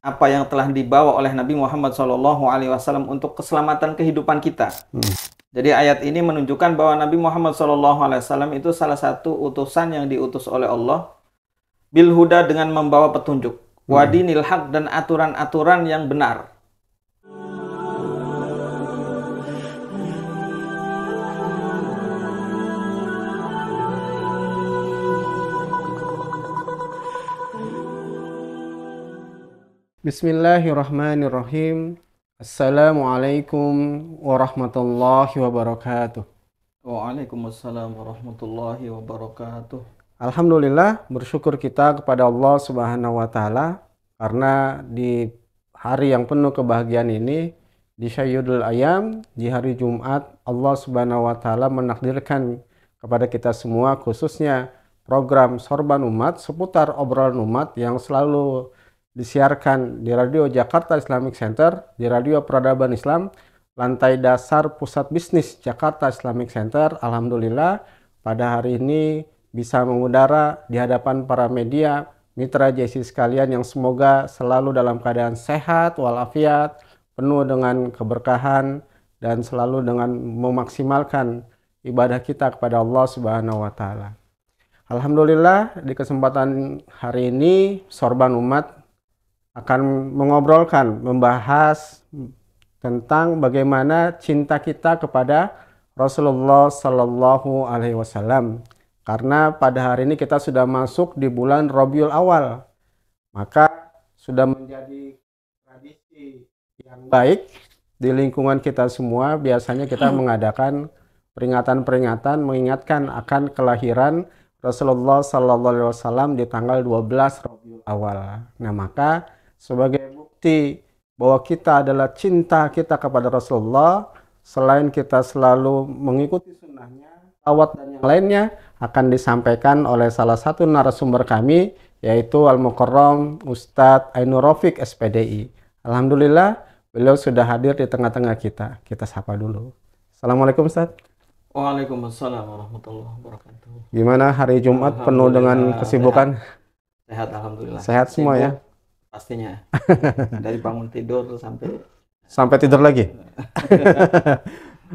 apa yang telah dibawa oleh Nabi Muhammad SAW untuk keselamatan kehidupan kita. Jadi ayat ini menunjukkan bahwa Nabi Muhammad SAW itu salah satu utusan yang diutus oleh Allah bil huda dengan membawa petunjuk, wadinil haq dan aturan-aturan yang benar. Bismillahirrahmanirrahim. Assalamualaikum warahmatullahi wabarakatuh. Waalaikumsalam warahmatullahi wabarakatuh. Alhamdulillah, bersyukur kita kepada Allah Subhanahu wa taala karena di hari yang penuh kebahagiaan ini, di Sayyidul Ayam, di hari Jumat, Allah Subhanahu wa taala menakdirkan kepada kita semua, khususnya program Sorban Umat seputar obrolan umat yang selalu disiarkan di Radio Jakarta Islamic Center, di Radio Peradaban Islam, lantai dasar Pusat Bisnis Jakarta Islamic Center. Alhamdulillah pada hari ini bisa mengudara di hadapan para media, mitra JC sekalian yang semoga selalu dalam keadaan sehat walafiat, penuh dengan keberkahan dan selalu dengan memaksimalkan ibadah kita kepada Allah Subhanahu wa taala. Alhamdulillah di kesempatan hari ini Sorban Umat akan membahas tentang bagaimana cinta kita kepada Rasulullah Sallallahu Alaihi Wasallam. Karena pada hari ini kita sudah masuk di bulan Rabiul Awal, maka sudah menjadi tradisi yang baik di lingkungan kita semua. Biasanya kita mengadakan peringatan-peringatan mengingatkan akan kelahiran Rasulullah Sallallahu Alaihi Wasallam di tanggal 12 Rabiul Awal. Nah, maka sebagai bukti bahwa kita adalah cinta kita kepada Rasulullah, selain kita selalu mengikuti sunnahnya, awat dan yang lainnya akan disampaikan oleh salah satu narasumber kami, yaitu Al-Mukarram Ustadz Ainur Rafiq SPDI. Alhamdulillah beliau sudah hadir di tengah-tengah kita. Kita sapa dulu. Assalamualaikum Ustadz. Waalaikumsalam warahmatullahi wabarakatuh. Gimana hari Jumat penuh dengan kesibukan? Sehat, alhamdulillah. Sehat semua ya? Pastinya. Dari bangun tidur sampai tidur lagi.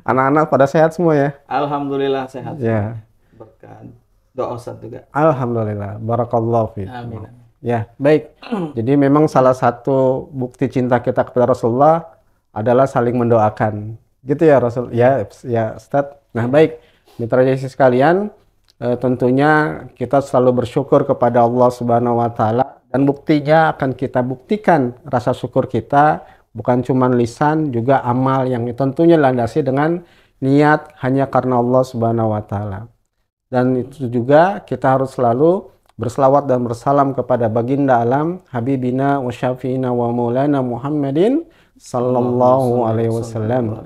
Anak-anak pada sehat semua ya? Alhamdulillah sehat. Ya. Berkat doa Ustaz juga. Alhamdulillah. Barakallahu fiik. Amin. Ya, baik. Jadi memang salah satu bukti cinta kita kepada Rasulullah adalah saling mendoakan. Gitu ya Rasul. Ya Ustaz. Nah, baik. Mitra JC sekalian, tentunya kita selalu bersyukur kepada Allah Subhanahu wa taala. Dan buktinya akan kita buktikan rasa syukur kita bukan cuma lisan, juga amal yang tentunya landasi dengan niat hanya karena Allah Subhanahu wa taala. Dan itu juga kita harus selalu berselawat dan bersalam kepada baginda alam Habibina wa Syafi'ina wa Maulana Muhammadin sallallahu alaihi wasallam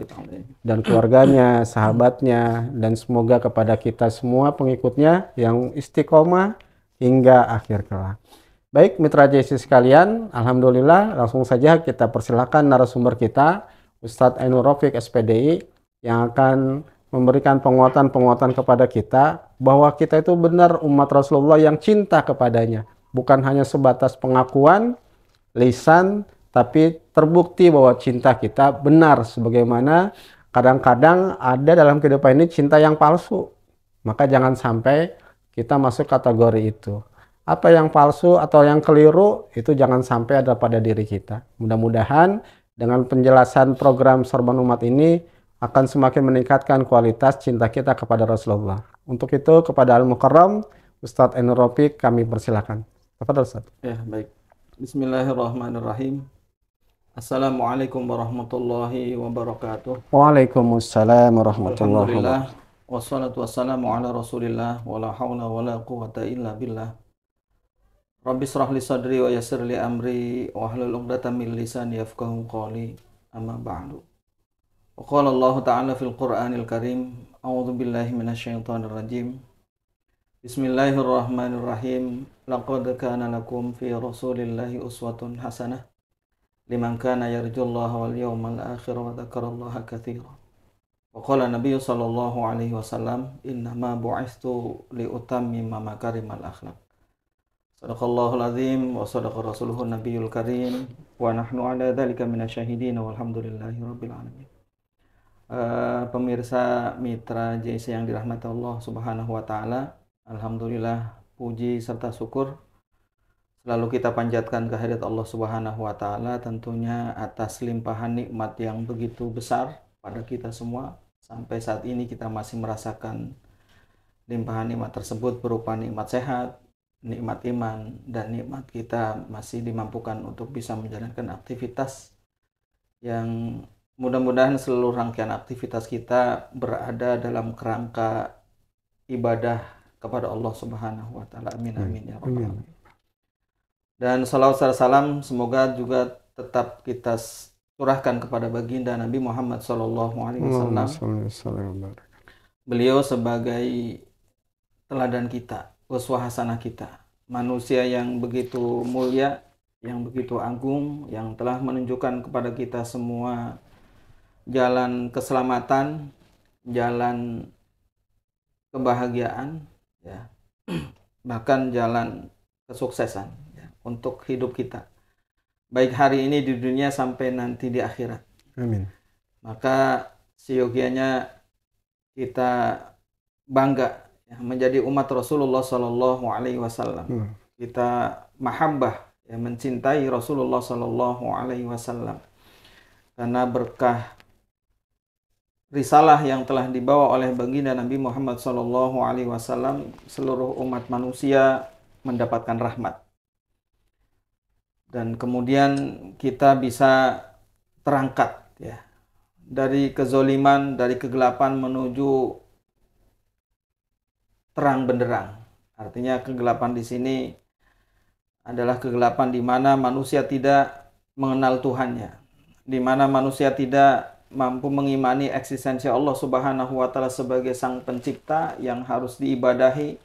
dan keluarganya, sahabatnya, dan semoga kepada kita semua pengikutnya yang istiqomah hingga akhir kelak. Baik mitra JC sekalian, alhamdulillah langsung saja kita persilakan narasumber kita Ustadz Ainur Rafiq SPDI yang akan memberikan penguatan-penguatan kepada kita bahwa kita itu benar umat Rasulullah yang cinta kepadanya, bukan hanya sebatas pengakuan lisan, tapi terbukti bahwa cinta kita benar, sebagaimana kadang-kadang ada dalam kehidupan ini cinta yang palsu. Maka jangan sampai kita masuk kategori itu. Apa yang palsu atau yang keliru itu jangan sampai ada pada diri kita. Mudah-mudahan dengan penjelasan program Sorban Umat ini akan semakin meningkatkan kualitas cinta kita kepada Rasulullah. Untuk itu kepada Al-Mukarram Ustadz Ainur Rafiq kami persilakan. Tafadhol Ustadz. Ya, baik. Bismillahirrahmanirrahim. Assalamualaikum warahmatullahi wabarakatuh. Waalaikumsalam warahmatullahi Alhamdulillah. wabarakatuh. Wassalatu wassalamu ala rasulillah. Wala hawla wala quwata illa billah. Rabbi shrah li sadri wa yassir li amri wa hlul 'uqdatam min lisani yafqahu qawli. Amma ba'du. Wa qala Allah ta'ala fil Qur'anil Karim, a'udzu billahi minasyaitonir rajim. Bismillahirrahmanirrahim. Laqad kana lakum fi Rasulillahi uswatun hasanah liman kana yarjullaha wal yawmal akhir wa dzakarallaha katsiran. Wa qala Nabi sallallahu alaihi wasallam, innama bu'istu li utammima makarimal akhlaq. Sadaqallahul azim wa sadaqa rasuluhun nabiyul karim wa nahnu ala dzalika minasyahidin walhamdulillahi rabbil alamin. Pemirsa mitra JC yang dirahmati Allah Subhanahu wa taala, alhamdulillah puji serta syukur selalu kita panjatkan kehadirat Allah Subhanahu wa taala tentunya atas limpahan nikmat yang begitu besar pada kita semua. Sampai saat ini kita masih merasakan limpahan nikmat tersebut berupa nikmat sehat, nikmat iman, dan nikmat kita masih dimampukan untuk bisa menjalankan aktivitas yang mudah-mudahan seluruh rangkaian aktivitas kita berada dalam kerangka ibadah kepada Allah Subhanahu wa taala. Amin amin ya rabbal alamin. Dan salawat serta salam semoga juga tetap kita curahkan kepada baginda Nabi Muhammad sallallahu alaihi wasallam. Beliau sebagai teladan kita, uswah hasanah kita, manusia yang begitu mulia, yang begitu agung, yang telah menunjukkan kepada kita semua jalan keselamatan, jalan kebahagiaan, ya, bahkan jalan kesuksesan ya, untuk hidup kita, baik hari ini di dunia sampai nanti di akhirat. Amin. Maka seyogianya kita bangga ya, menjadi umat Rasulullah Sallallahu Alaihi Wasallam. Kita mahabbah ya, mencintai Rasulullah Sallallahu Alaihi Wasallam karena berkah risalah yang telah dibawa oleh baginda Nabi Muhammad Sallallahu Alaihi Wasallam, seluruh umat manusia mendapatkan rahmat. Dan kemudian kita bisa terangkat ya dari kezoliman, dari kegelapan menuju terang benderang. Artinya kegelapan di sini adalah kegelapan di mana manusia tidak mengenal Tuhannya, di mana manusia tidak mampu mengimani eksistensi Allah Subhanahu wa taala sebagai sang pencipta yang harus diibadahi,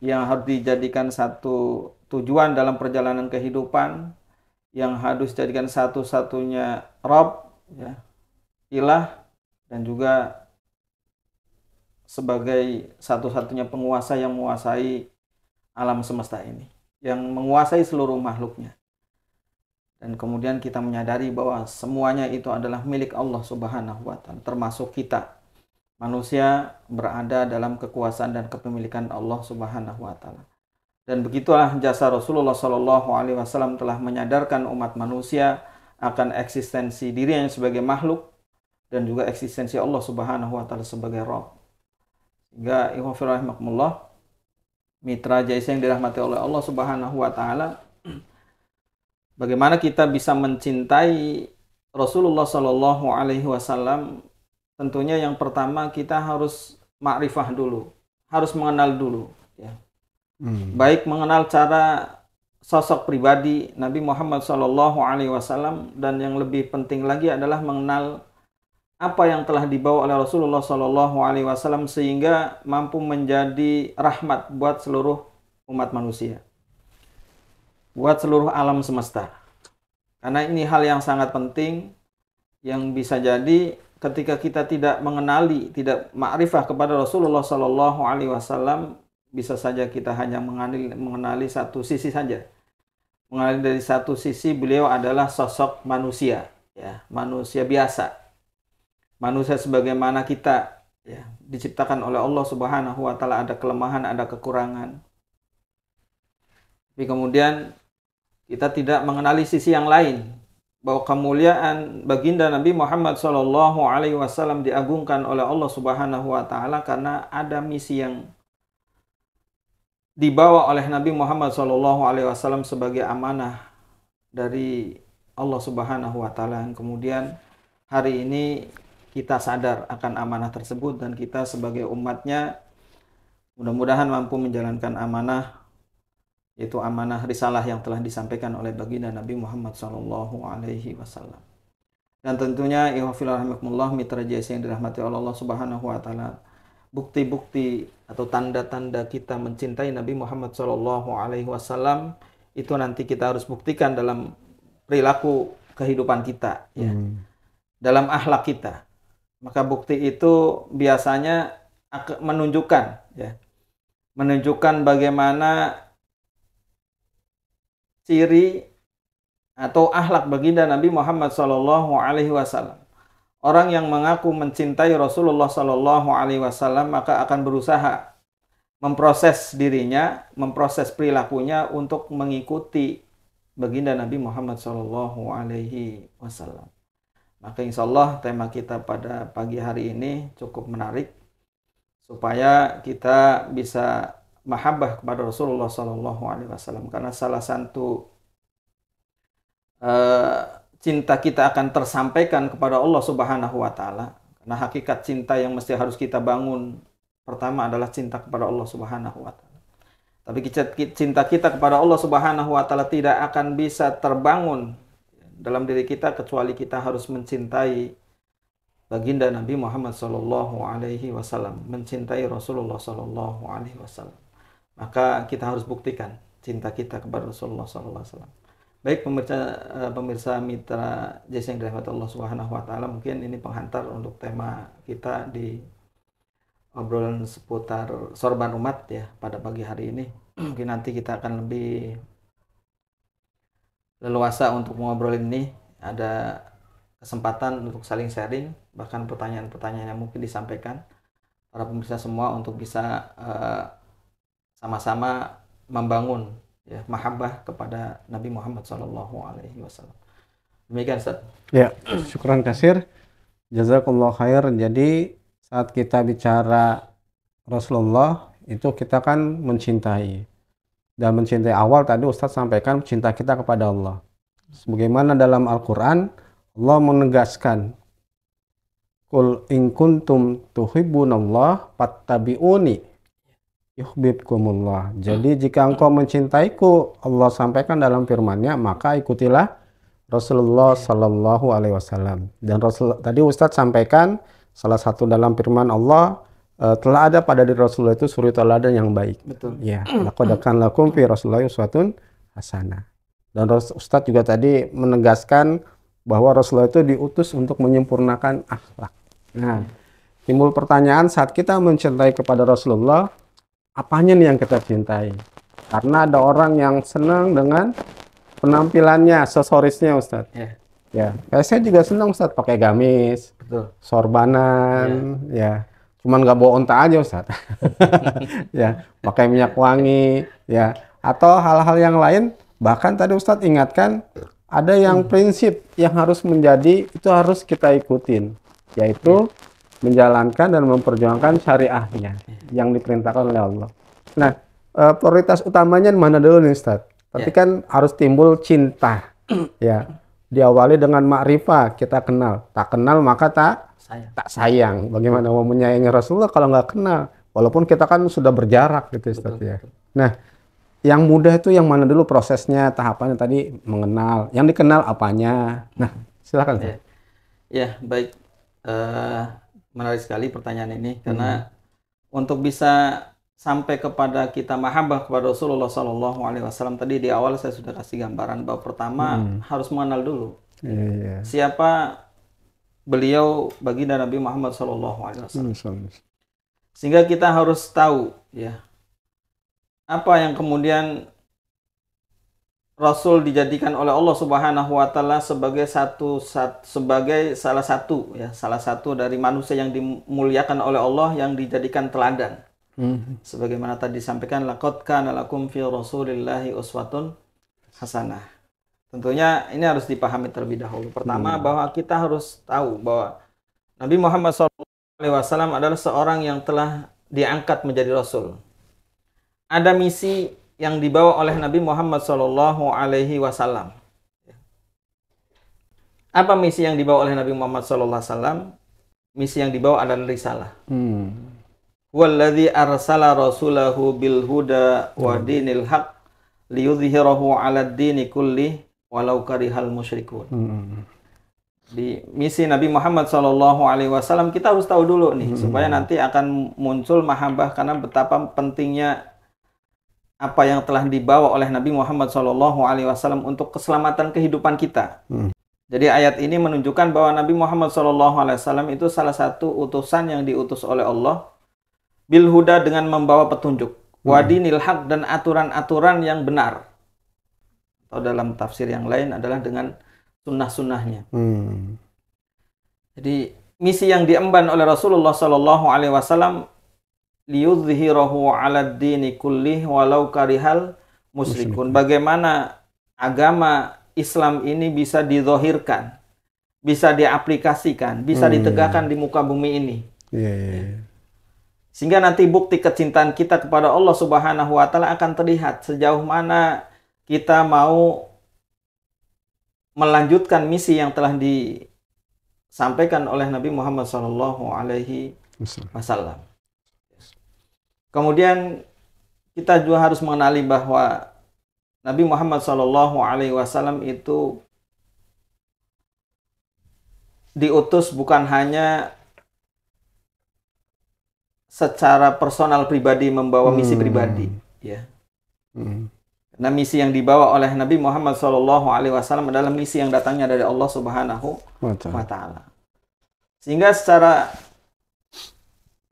yang harus dijadikan satu tujuan dalam perjalanan kehidupan, yang harus dijadikan satu-satunya Rabb ya, ilah, dan juga sebagai satu-satunya penguasa yang menguasai alam semesta ini, yang menguasai seluruh makhluknya. Dan kemudian kita menyadari bahwa semuanya itu adalah milik Allah Subhanahu wa taala, termasuk kita. Manusia berada dalam kekuasaan dan kepemilikan Allah Subhanahu wa taala. Dan begitulah jasa Rasulullah Shallallahu alaihi wasallam telah menyadarkan umat manusia akan eksistensi dirinya sebagai makhluk dan juga eksistensi Allah Subhanahu wa taala sebagai Rabb. Sehingga ikhwafir rahimakumullah, mitra JC yang dirahmati oleh Allah Subhanahu wa taala, bagaimana kita bisa mencintai Rasulullah Shallallahu Alaihi Wasallam? Tentunya yang pertama kita harus makrifah dulu, harus mengenal dulu, ya. Baik mengenal cara sosok pribadi Nabi Muhammad Shallallahu Alaihi Wasallam, dan yang lebih penting lagi adalah mengenal apa yang telah dibawa oleh Rasulullah Shallallahu Alaihi Wasallam sehingga mampu menjadi rahmat buat seluruh umat manusia, buat seluruh alam semesta. Karena ini hal yang sangat penting, yang bisa jadi ketika kita tidak mengenali, tidak makrifah kepada Rasulullah Sallallahu Alaihi Wasallam, bisa saja kita hanya mengenali satu sisi saja. Mengenali dari satu sisi beliau adalah sosok manusia, ya, manusia biasa, manusia sebagaimana kita, ya, diciptakan oleh Allah Subhanahu Wa Taala, ada kelemahan, ada kekurangan. Tapi kemudian kita tidak mengenali sisi yang lain, bahwa kemuliaan baginda Nabi Muhammad Shallallahu Alaihi Wasallam diagungkan oleh Allah Subhanahu Wa Taala karena ada misi yang dibawa oleh Nabi Muhammad Shallallahu Alaihi Wasallam sebagai amanah dari Allah Subhanahu Wa Taala. Kemudian hari ini kita sadar akan amanah tersebut dan kita sebagai umatnya mudah-mudahan mampu menjalankan amanah, yaitu amanah risalah yang telah disampaikan oleh baginda Nabi Muhammad Sallallahu Alaihi Wasallam. Dan tentunya ikhwafil rahimakumullah, mitra JC yang dirahmati oleh Allah Subhanahu Wa Taala, bukti-bukti atau tanda-tanda kita mencintai Nabi Muhammad Sallallahu Alaihi Wasallam itu nanti kita harus buktikan dalam perilaku kehidupan kita, ya, dalam akhlak kita. Maka bukti itu biasanya menunjukkan, ya, menunjukkan bagaimana ciri atau akhlak baginda Nabi Muhammad Shallallahu Alaihi Wasallam. Orang yang mengaku mencintai Rasulullah Shallallahu Alaihi Wasallam maka akan berusaha memproses dirinya, memproses perilakunya untuk mengikuti baginda Nabi Muhammad Shallallahu Alaihi Wasallam. Maka insya Allah tema kita pada pagi hari ini cukup menarik supaya kita bisa mahabbah kepada Rasulullah Shallallahu Alaihi Wasallam, karena salah satu cinta kita akan tersampaikan kepada Allah Subhanahu wa taala. Karena hakikat cinta yang mesti harus kita bangun pertama adalah cinta kepada Allah Subhanahu wa taala. Tapi cinta kita kepada Allah Subhanahu wa taala tidak akan bisa terbangun dalam diri kita kecuali kita harus mencintai baginda Nabi Muhammad sallallahu alaihi wasallam, mencintai Rasulullah sallallahu alaihi wasallam. Maka kita harus buktikan cinta kita kepada Rasulullah sallallahu alaihi wasallam. Baik pemirsa mitra JS yang dirahmati Allah Subhanahu wa taala, mungkin ini penghantar untuk tema kita di obrolan seputar sorban umat ya pada pagi hari ini. Mungkin nanti kita akan lebih leluasa untuk mengobrol ini, ada kesempatan untuk saling sharing, bahkan pertanyaan-pertanyaan yang mungkin disampaikan para pemirsa semua untuk bisa sama-sama membangun ya mahabbah kepada Nabi Muhammad Shallallahu Alaihi Wasallam. Demikian Ustaz. Ya, syukran kasir, jazakallah khair. Jadi saat kita bicara Rasulullah itu kita kan mencintai, dan mencintai awal tadi Ustadz sampaikan cinta kita kepada Allah. Sebagaimana dalam Al-Quran Allah menegaskan, Qul in kuntum tuhibbunallah fattabi'uni yuhibbukumullah. Jadi jika engkau mencintaiku, Allah sampaikan dalam firman-Nya, maka ikutilah Rasulullah Sallallahu Alaihi Wasallam. Dan tadi Ustadz sampaikan salah satu dalam firman Allah, telah ada pada diri Rasulullah itu suri teladan yang baik. Betul. Ya, laqad kana lakum fi Rasulillah uswatun hasanah. Dan Ustadz juga tadi menegaskan bahwa Rasulullah itu diutus untuk menyempurnakan akhlak. Nah, timbul pertanyaan saat kita mencintai kepada Rasulullah, apanya nih yang kita cintai? Karena ada orang yang senang dengan penampilannya, aksesorisnya Ustadz. Ya, saya juga senang Ustadz pakai gamis, Betul. sorbanan, ya. Cuman nggak bawa onta aja Ustadz. Ya, pakai minyak wangi, ya. Atau hal-hal yang lain, bahkan tadi Ustadz ingatkan, ada yang prinsip yang harus menjadi, itu harus kita ikutin. Yaitu menjalankan dan memperjuangkan syariahnya yang diperintahkan oleh Allah. Nah, prioritas utamanya mana dulu nih Ustadz? Tapi kan harus timbul cinta. Ya, diawali dengan makrifah, kita kenal. Tak kenal maka tak sayang. Bagaimana mau menyayangi Rasulullah kalau nggak kenal? Walaupun kita kan sudah berjarak gitu Ustadz ya. Nah, yang mudah itu yang mana dulu prosesnya, tahapannya tadi mengenal. Yang dikenal apanya? Nah, silakan. Ya, baik. Menarik sekali pertanyaan ini, karena untuk bisa sampai kepada kita mahabbah kepada Rasulullah Sallallahu Alaihi Wasallam, tadi di awal saya sudah kasih gambaran bahwa pertama harus mengenal dulu siapa beliau baginda Nabi Muhammad Sallallahu Alaihi Wasallam, sehingga kita harus tahu ya apa yang kemudian Rasul dijadikan oleh Allah Subhanahu wa taala sebagai salah satu dari manusia yang dimuliakan oleh Allah, yang dijadikan teladan. Sebagaimana tadi disampaikan, laqad kana lakum fi Rasulillahi uswatun hasanah. Tentunya ini harus dipahami terlebih dahulu. Pertama, bahwa kita harus tahu bahwa Nabi Muhammad SAW adalah seorang yang telah diangkat menjadi Rasul. Ada misi yang dibawa oleh Nabi Muhammad Sallallahu Alaihi Wasallam. Apa misi yang dibawa oleh Nabi Muhammad Sallallahu Alaihi Wasallam? Misi yang dibawa adalah risalah. Walladzi arsala rasulahu bil huda wa dinil haq liyudhhirahu 'alad dini kulli walau karihal musyrikun. Di misi Nabi Muhammad Sallallahu Alaihi Wasallam kita harus tahu dulu nih, supaya nanti akan muncul mahabbah, karena betapa pentingnya apa yang telah dibawa oleh Nabi Muhammad SAW untuk keselamatan kehidupan kita. Jadi ayat ini menunjukkan bahwa Nabi Muhammad SAW itu salah satu utusan yang diutus oleh Allah bil huda, dengan membawa petunjuk, wadinil haq, dan aturan-aturan yang benar. atau dalam tafsir yang lain adalah dengan sunnah-sunnahnya. Jadi misi yang diemban oleh Rasulullah Shallallahu Alaihi Wasallam liyudhhirahu 'ala dini kullih walau karihal musyrikun. Bagaimana agama Islam ini bisa dizahirkan, bisa diaplikasikan, bisa ditegakkan di muka bumi ini. Sehingga nanti bukti kecintaan kita kepada Allah Subhanahu wa taala akan terlihat sejauh mana kita mau melanjutkan misi yang telah disampaikan oleh Nabi Muhammad sallallahu alaihi wasallam. Kemudian kita juga harus mengenali bahwa Nabi Muhammad sallallahu alaihi wasallam itu diutus bukan hanya secara personal pribadi membawa misi pribadi, ya. Nah, misi yang dibawa oleh Nabi Muhammad Shallallahu Alaihi Wasallam adalah misi yang datangnya dari Allah Subhanahu wa Ta'ala. Sehingga secara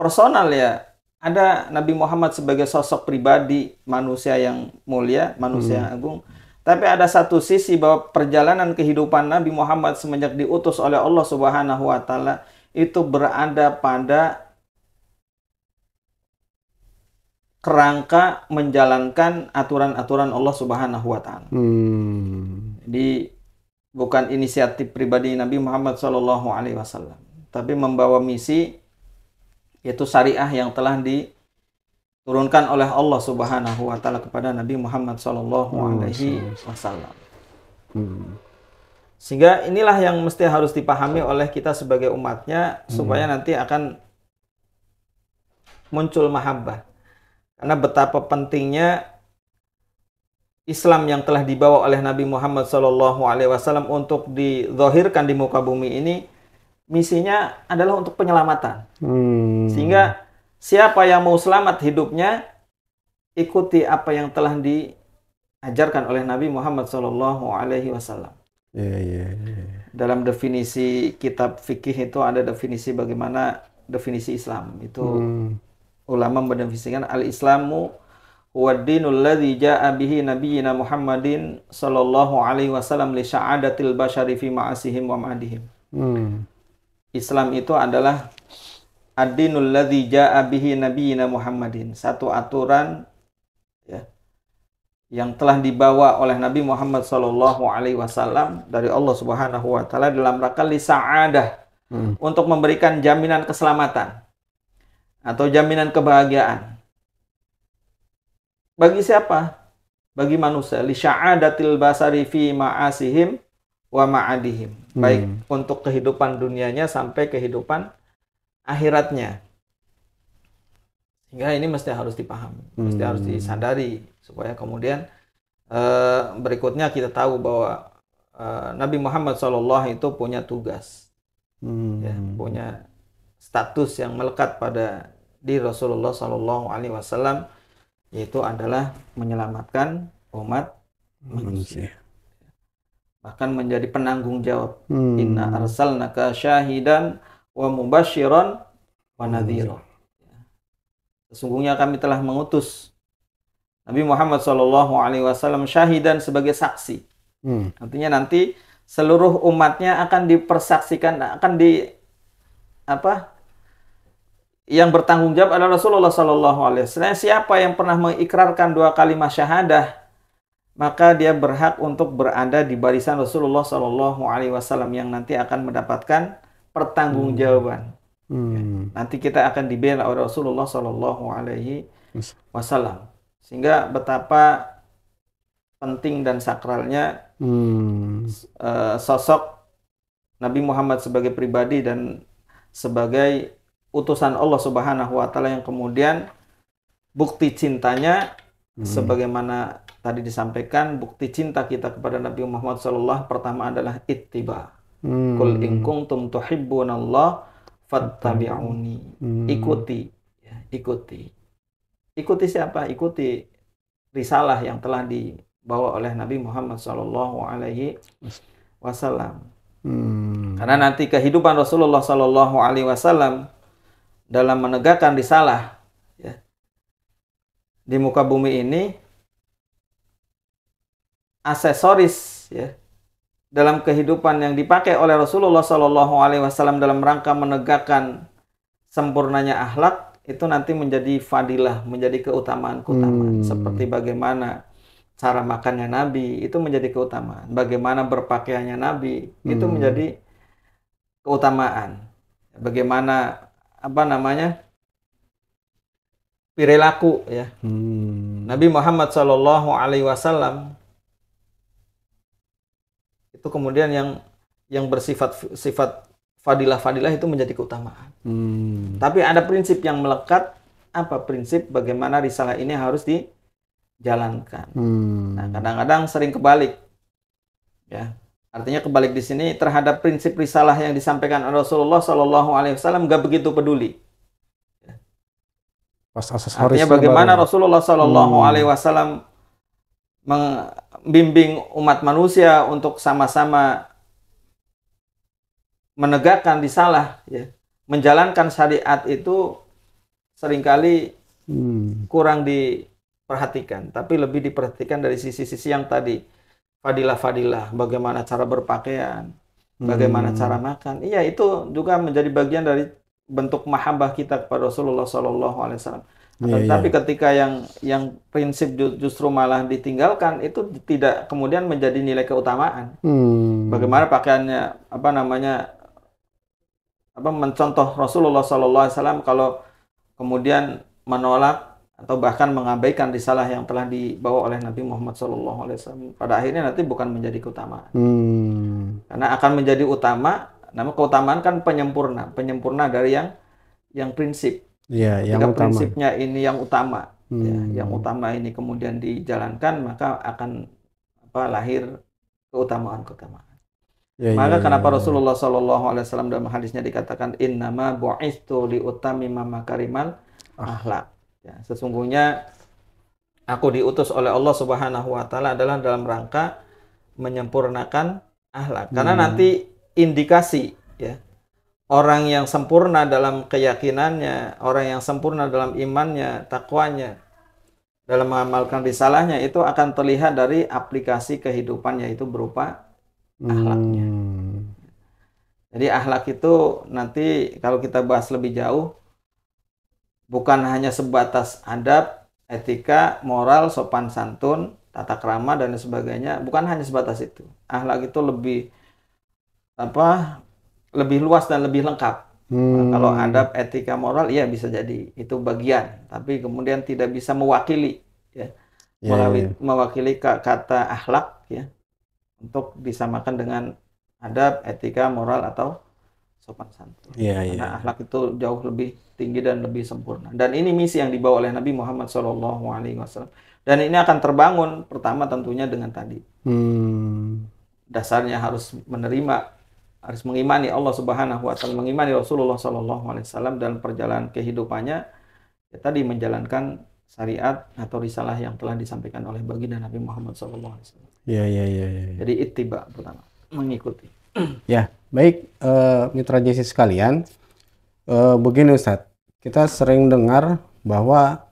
personal ya, ada Nabi Muhammad sebagai sosok pribadi, manusia yang mulia, manusia yang agung. Tapi ada satu sisi bahwa perjalanan kehidupan Nabi Muhammad semenjak diutus oleh Allah Subhanahu wa Ta'ala itu berada pada kerangka menjalankan aturan-aturan Allah Subhanahu wa Ta'ala. Jadi bukan inisiatif pribadi Nabi Muhammad Shallallahu Alaihi Wasallam, tapi membawa misi yaitu syariah yang telah diturunkan oleh Allah Subhanahu wa Ta'ala kepada Nabi Muhammad Shallallahu Alaihi Wasallam. Sehingga inilah yang mesti harus dipahami oleh kita sebagai umatnya supaya nanti akan muncul mahabbah. Karena betapa pentingnya Islam yang telah dibawa oleh Nabi Muhammad SAW untuk dizahirkan di muka bumi ini, misinya adalah untuk penyelamatan. Sehingga siapa yang mau selamat hidupnya, ikuti apa yang telah diajarkan oleh Nabi Muhammad SAW. Dalam definisi kitab fikih itu ada definisi bagaimana definisi Islam. Itu ulama mendefinisikan al-Islamu huwa dinul ladzi jaa bihi nabiyyina Muhammadin sallallahu alaihi wasallam li sya'adatil basyari fi ma'asihim wa ma'adihim. Islam itu adalah ad-dinul ladzi jaa bihi nabiyyina Muhammadin, satu aturan ya yang telah dibawa oleh Nabi Muhammad sallallahu alaihi wasallam dari Allah Subhanahu wa taala dalam rangka li sa'adah, untuk memberikan jaminan keselamatan atau jaminan kebahagiaan. Bagi siapa? Bagi manusia. Li sya'adatil basari fi ma'asihim wa ma'adihim. Baik untuk kehidupan dunianya sampai kehidupan akhiratnya. Sehingga ini mesti harus dipahami, mesti harus disadari supaya kemudian berikutnya kita tahu bahwa Nabi Muhammad SAW itu punya tugas, ya, punya status yang melekat pada diri Rasulullah Sallallahu Alaihi Wasallam, yaitu adalah menyelamatkan umat manusia. Bahkan menjadi penanggung jawab. Inna arsalnaka syahidan wa mubasyiran wa nadhira. Sesungguhnya kami telah mengutus Nabi Muhammad Sallallahu Alaihi Wasallam syahidan sebagai saksi. Artinya nanti seluruh umatnya akan dipersaksikan, akan yang bertanggung jawab adalah Rasulullah Sallallahu Alaihi Wasallam. Siapa yang pernah mengikrarkan 2 kalimat syahadah, maka dia berhak untuk berada di barisan Rasulullah Sallallahu Alaihi Wasallam yang nanti akan mendapatkan pertanggungjawaban. Nanti kita akan dibela oleh Rasulullah Sallallahu Alaihi Wasallam. Sehingga betapa penting dan sakralnya sosok Nabi Muhammad sebagai pribadi dan sebagai utusan Allah Subhanahu wa Ta'ala, yang kemudian bukti cintanya sebagaimana tadi disampaikan, bukti cinta kita kepada Nabi Muhammad SAW pertama adalah ittiba. Qul in kuntum tuhibbunallah fattabi'uni. Ikuti, ya, ikuti siapa? Ikuti risalah yang telah dibawa oleh Nabi Muhammad Sallallahu Alaihi Wasallam. Karena nanti kehidupan Rasulullah Sallallahu Alaihi Wasallam dalam menegakkan risalah, ya, di muka bumi ini aksesoris ya dalam kehidupan yang dipakai oleh Rasulullah Shallallahu Alaihi Wasallam dalam rangka menegakkan sempurnanya akhlak, itu nanti menjadi fadilah, menjadi keutamaan-keutamaan. Seperti bagaimana cara makannya Nabi, itu menjadi keutamaan. Bagaimana berpakaiannya Nabi, itu menjadi keutamaan. Bagaimana perilaku ya Nabi Muhammad Shallallahu Alaihi Wasallam itu kemudian yang bersifat fadilah itu menjadi keutamaan. Tapi ada prinsip yang melekat. Apa prinsip? Bagaimana risalah ini harus dijalankan. Nah, kadang-kadang sering kebalik. Ya, artinya kebalik di sini terhadap prinsip risalah yang disampaikan oleh Rasulullah Shallallahu Alaihi Wasallam nggak begitu peduli. Ya. Artinya bagaimana Rasulullah Shallallahu Alaihi Wasallam membimbing umat manusia untuk sama-sama menegakkan risalah, ya, menjalankan syariat itu seringkali kurang diperhatikan, tapi lebih diperhatikan dari sisi-sisi yang tadi, fadilah-fadilah, bagaimana cara berpakaian, bagaimana cara makan. Iya, itu juga menjadi bagian dari bentuk mahabbah kita kepada Rasulullah Shallallahu Alaihi Wasallam. Tapi ketika yang prinsip justru malah ditinggalkan, itu tidak kemudian menjadi nilai keutamaan. Bagaimana pakaiannya, mencontoh Rasulullah Sallallahu Alaihi Wasallam, kalau kemudian menolak atau bahkan mengabaikan risalah yang telah dibawa oleh Nabi Muhammad Sallallahu Alaihi Wasallam, pada akhirnya nanti bukan menjadi keutamaan. Karena akan menjadi utama, nama keutamaan kan penyempurna dari yang prinsip. Ya, yang utama. Prinsipnya ini yang utama, ya, yang utama ini kemudian dijalankan, maka akan lahir keutamaan-keutamaan. Maka kenapa Rasulullah Shallallahu Alaihi Wasallam dalam hadisnya dikatakan innama bu'istu liutamima makarimal akhlak. Ya, sesungguhnya aku diutus oleh Allah Subhanahu Wa Taala adalah dalam rangka menyempurnakan akhlak. Karena nanti indikasi, ya, orang yang sempurna dalam keyakinannya, orang yang sempurna dalam imannya, takwanya, dalam mengamalkan risalahnya, itu akan terlihat dari aplikasi kehidupannya, itu berupa akhlaknya. Jadi akhlak itu nanti kalau kita bahas lebih jauh, bukan hanya sebatas adab, etika, moral, sopan santun, tata krama dan sebagainya, bukan hanya sebatas itu. Akhlak itu lebih luas dan lebih lengkap. Kalau adab, etika, moral, iya bisa jadi itu bagian, tapi kemudian tidak bisa mewakili, ya, mewakili kata akhlak, ya, untuk disamakan dengan adab, etika, moral atau sopan santun. Karena akhlak itu jauh lebih tinggi dan lebih sempurna. Dan ini misi yang dibawa oleh Nabi Muhammad Shallallahu Alaihi Wasallam. Dan ini akan terbangun pertama tentunya dengan tadi. Dasarnya harus harus mengimani Allah Subhanahu Wa Taala, mengimani Rasulullah Shallallahu Alaihi Wasallam dan perjalanan kehidupannya, ya, tadi menjalankan syariat atau risalah yang telah disampaikan oleh baginda Nabi Muhammad Shallallahu Alaihi Wasallam. Jadi ittiba pertama, mengikuti. Ya, baik, mitra JC sekalian, begini Ustadz, kita sering dengar bahwa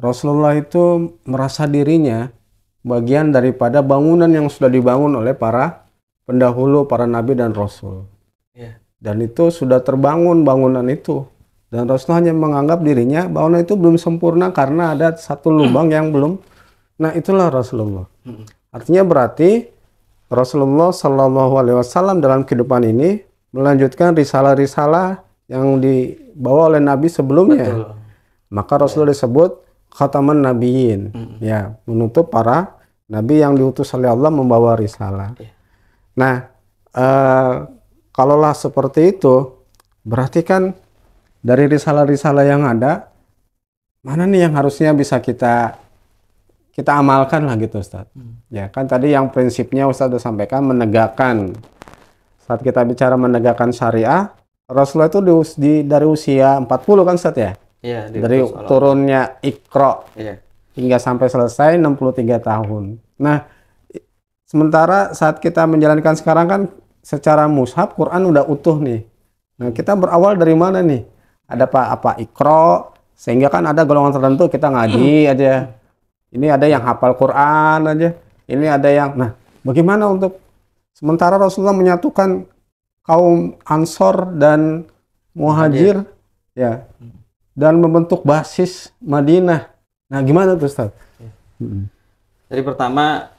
Rasulullah itu merasa dirinya bagian daripada bangunan yang sudah dibangun oleh para pendahulu, para nabi dan rasul. Dan itu sudah terbangun bangunan itu. Dan Rasulullah hanya menganggap dirinya bangunan itu belum sempurna karena ada satu lubang yang belum. Nah, itulah Rasulullah. Artinya berarti Rasulullah Shallallahu Alaihi Wasallam dalam kehidupan ini melanjutkan risalah-risalah yang dibawa oleh Nabi sebelumnya. Betul. Maka Rasulullah disebut khataman nabiyyin, ya, menutup para nabi yang diutus oleh Allah membawa risalah. Nah, kalaulah seperti itu, berarti kan dari risalah-risalah yang ada, mana nih yang harusnya bisa kita amalkan lah gitu, Ustaz. Ya kan tadi yang prinsipnya Ustaz sudah sampaikan, menegakkan. Saat kita bicara menegakkan syariah, Rasulullah itu dari usia 40 kan, Ustaz ya? Iya, dari turunnya Iqra hingga sampai selesai 63 tahun. Nah, sementara saat kita menjalankan sekarang kan secara mushaf Quran udah utuh nih. Nah, kita berawal dari mana nih? Ada apa Iqra, sehingga kan ada golongan tertentu kita ngaji aja. Ini ada yang hafal Quran aja. Ini ada yang, nah bagaimana untuk sementara Rasulullah menyatukan kaum Ansor dan Muhajir, ya, dan membentuk basis Madinah. Nah, gimana tuh Ustaz? Jadi pertama,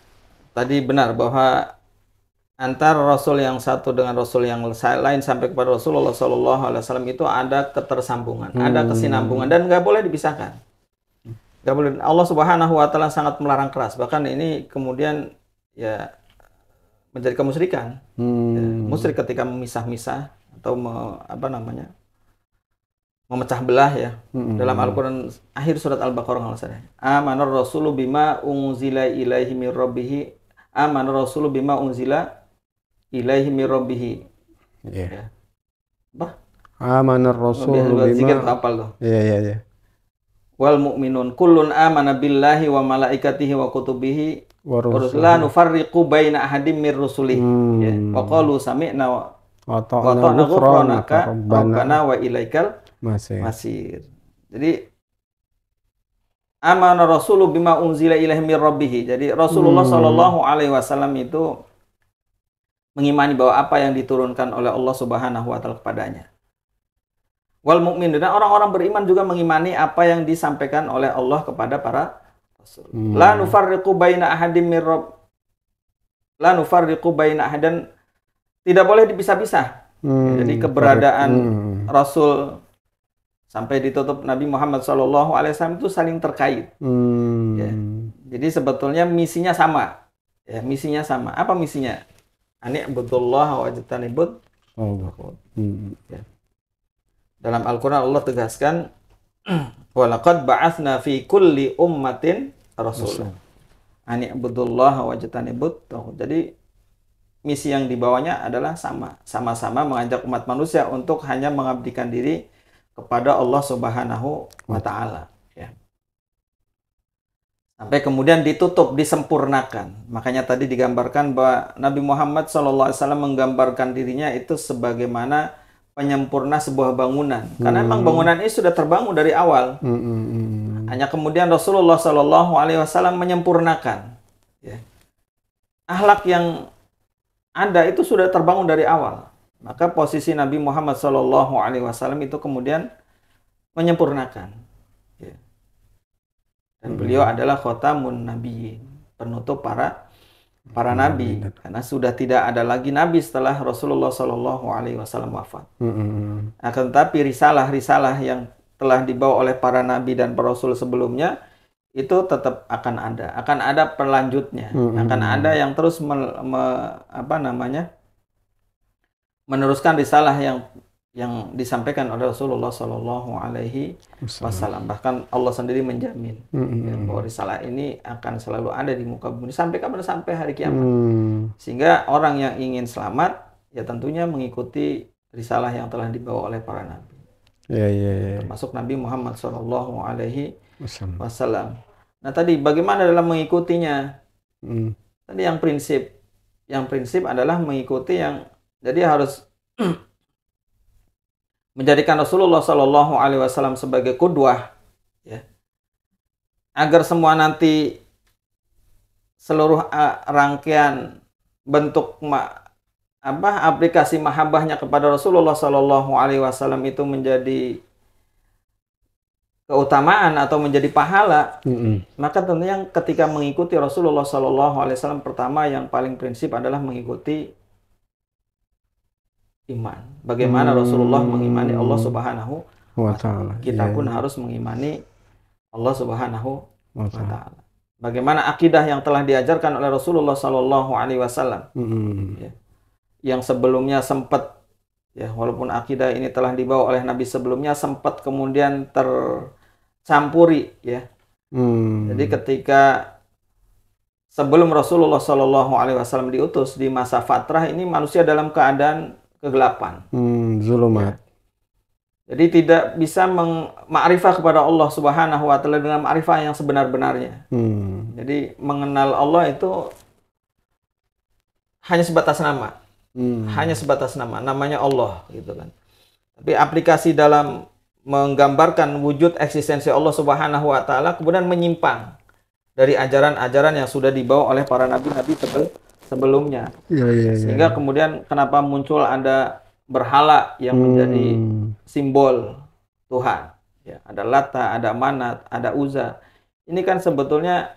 tadi benar bahwa antara Rasul yang satu dengan Rasul yang lain sampai kepada Rasulullah SAW itu ada ketersambungan, ada kesinambungan, dan nggak boleh dipisahkan. Nggak boleh. Allah Subhanahu Wa Taala sangat melarang keras. Bahkan ini kemudian ya menjadi kemusyrikan. Ya, musyrik ketika memisah-misah atau memecah belah ya. Dalam Al-Quran akhir surat Al-Baqarah kalau salah. Amanar Rasulu bima unzila ilaihi mir rabbih. Amanar Rasulu bima unzila ilaihi mir rabbih. Ya. Apa? Amanar Rasulu bima. Zikir hafal tuh. Iya. Wal mu'minun kullun amana billahi wa malaikatihi wa kutubihi wa rusulihi la nufarriqu baina ahadim mir rusulihi. Ya. Wa qalu sami'na wa ata'na ghufranaka rabbana wa ilaikal masir. Jadi amana rasulu bima unzila ilaihi mir rabbih. Jadi Rasulullah sallallahu alaihi wasallam itu mengimani bahwa apa yang diturunkan oleh Allah Subhanahu wa taala kepadanya. Wal mu'min, dan orang-orang beriman juga mengimani apa yang disampaikan oleh Allah kepada para rasul. La nufarriqu baina ahadim mir rabb. La nufarriqu baina ahadan, tidak boleh dipisah-pisah. Jadi keberadaan Rasul sampai ditutup Nabi Muhammad SAW itu saling terkait. Ya. Jadi sebetulnya misinya sama. Ya, misinya sama. Apa misinya? Ani'budullaha wajtanibut. Ya. Dalam Al-Quran Allah tegaskan, walaqad ba'atsna fi kulli ummatin rasul. Ani'budullaha wajtanibut. Jadi misi yang dibawanya adalah sama-sama mengajak umat manusia untuk hanya mengabdikan diri kepada Allah Subhanahu wa taala, ya. Sampai kemudian ditutup, disempurnakan. Makanya tadi digambarkan bahwa Nabi Muhammad SAW menggambarkan dirinya itu sebagaimana penyempurna sebuah bangunan. Karena memang bangunan ini sudah terbangun dari awal. Hanya kemudian Rasulullah SAW menyempurnakan. Ya. Akhlak yang ada itu sudah terbangun dari awal. Maka posisi Nabi Muhammad SAW itu kemudian menyempurnakan. Ya. Dan beliau adalah khotamun nabiyyin, penutup para nabi. Karena sudah tidak ada lagi nabi setelah Rasulullah SAW wafat. Akan tetapi risalah-risalah yang telah dibawa oleh para nabi dan para rasul sebelumnya itu tetap akan ada. Akan ada pelanjutnya. Akan ada yang terus meneruskan risalah yang disampaikan oleh Rasulullah SAW. Bahkan Allah sendiri menjamin bahwa risalah ini akan selalu ada di muka bumi sampai kapan? Sampai hari kiamat. Sehingga orang yang ingin selamat ya tentunya mengikuti risalah yang telah dibawa oleh para nabi. Termasuk Nabi Muhammad SAW. Nah tadi bagaimana dalam mengikutinya? Tadi yang prinsip adalah mengikuti yang, jadi harus menjadikan Rasulullah SAW sebagai qudwah, ya. Agar semua nanti seluruh rangkaian bentuk aplikasi mahabbahnya kepada Rasulullah SAW itu menjadi keutamaan atau menjadi pahala. Maka tentunya ketika mengikuti Rasulullah SAW pertama yang paling prinsip adalah mengikuti iman. Bagaimana Rasulullah mengimani Allah Subhanahu wa Ta'ala. Kita pun harus mengimani Allah Subhanahu wa Ta'ala. Bagaimana akidah yang telah diajarkan oleh Rasulullah SAW. Ya. Yang sebelumnya sempat, ya, walaupun akidah ini telah dibawa oleh Nabi sebelumnya, sempat kemudian tercampuri, ya. Jadi ketika sebelum Rasulullah SAW diutus di masa fatrah ini, manusia dalam keadaan kegelapan, zulumat. Ya. Jadi tidak bisa ma'rifah kepada Allah Subhanahu wa Ta'ala dengan ma'rifah yang sebenar-benarnya. Jadi mengenal Allah itu hanya sebatas nama. Hanya sebatas nama, namanya Allah gitu kan. Tapi aplikasi dalam menggambarkan wujud eksistensi Allah Subhanahu wa Ta'ala kemudian menyimpang. dari ajaran-ajaran yang sudah dibawa oleh para nabi-nabi sebelumnya. Sehingga kemudian kenapa muncul ada berhala yang menjadi simbol Tuhan. Ya, ada Lata, ada Manat, ada Uzza. Ini kan sebetulnya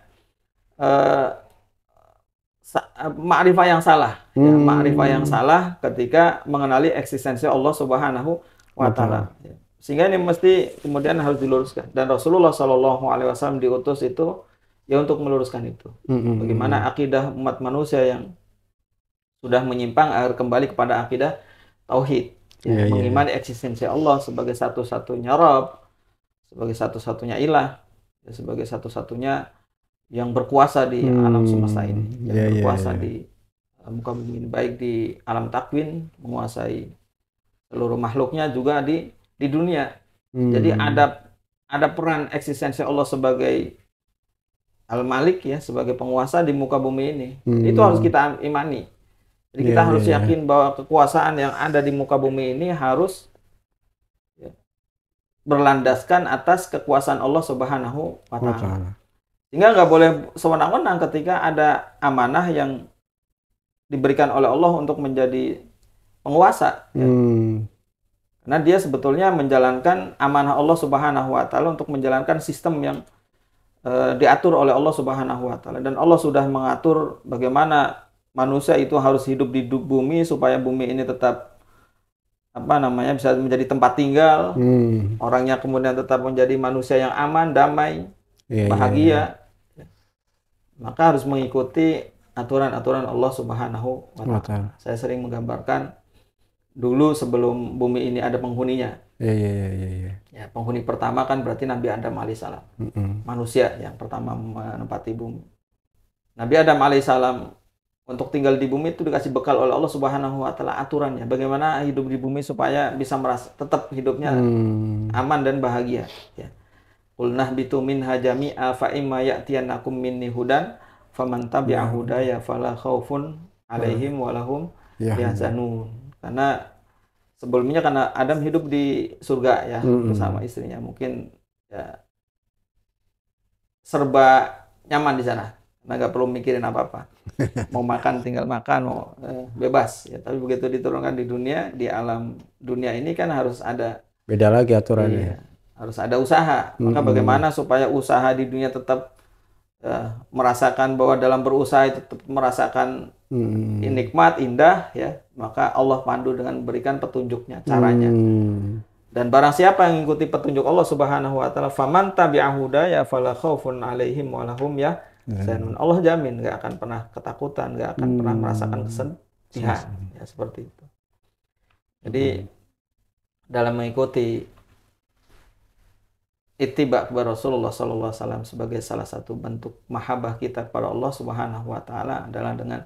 ma'rifah yang salah. Ya, ma'rifah yang salah ketika mengenali eksistensi Allah Subhanahu wa Ta'ala. Ya. Sehingga ini mesti kemudian harus diluruskan. Dan Rasulullah Shallallahu Alaihi Wasallam diutus itu ya untuk meluruskan itu. Bagaimana akidah umat manusia yang sudah menyimpang agar kembali kepada akidah tauhid. Ya, mengimani eksistensi Allah sebagai satu-satunya Rabb, sebagai satu-satunya ilah, ya, sebagai satu-satunya yang berkuasa di alam semesta ini, yang berkuasa di muka bumi ini, baik di alam takwin, menguasai seluruh makhluknya, juga di dunia. Jadi ada peran eksistensi Allah sebagai Al-Malik, ya, sebagai penguasa di muka bumi ini. Itu harus kita imani. Jadi kita harus yakin bahwa kekuasaan yang ada di muka bumi ini harus berlandaskan atas kekuasaan Allah Subhanahu wa Ta'ala. Sehingga nggak boleh sewenang-wenang ketika ada amanah yang diberikan oleh Allah untuk menjadi penguasa. Ya. Karena dia sebetulnya menjalankan amanah Allah Subhanahu wa Ta'ala untuk menjalankan sistem yang diatur oleh Allah Subhanahu wa Ta'ala. Dan Allah sudah mengatur bagaimana manusia itu harus hidup di bumi supaya bumi ini tetap bisa menjadi tempat tinggal, orangnya kemudian tetap menjadi manusia yang aman, damai, bahagia. Maka harus mengikuti aturan-aturan Allah Subhanahu wa Ta'ala. Saya sering menggambarkan dulu sebelum bumi ini ada penghuninya. Ya, penghuni pertama kan berarti Nabi Adam alaihissalam, manusia yang pertama menempati bumi. Nabi Adam alaihissalam untuk tinggal di bumi itu dikasih bekal oleh Allah Subhanahu wa Ta'ala aturannya. Bagaimana hidup di bumi supaya bisa tetap hidupnya aman dan bahagia. Ya. Qul nahbitu minha jami'a fa imma ya'tiyannakum minni hudan faman tabi'a hudaya fala khaufun 'alaihim wa lahum yahzanun. Karena sebelumnya karena Adam hidup di surga, ya, bersama istrinya. Mungkin ya serba nyaman di sana. Nggak perlu mikirin apa-apa. Mau makan tinggal makan, mau bebas. Ya, tapi begitu diturunkan di dunia, di alam dunia ini kan harus ada beda lagi aturannya. Iya, harus ada usaha. Maka bagaimana supaya usaha di dunia tetap merasakan bahwa dalam berusaha itu tetap merasakan nikmat, indah, ya. Maka Allah pandu dengan berikan petunjuknya, caranya. Dan barang siapa yang mengikuti petunjuk Allah Subhanahu wa Ta'ala, faman tabi'a hudaya fala khaufun 'alaihim wa lahum Allah jamin nggak akan pernah ketakutan, nggak akan pernah merasakan kesedihan, ya, seperti itu. Jadi dalam mengikuti ittiba kepada Rasulullah SAW sebagai salah satu bentuk mahabbah kita kepada Allah Subhanahu wa Ta'ala adalah dengan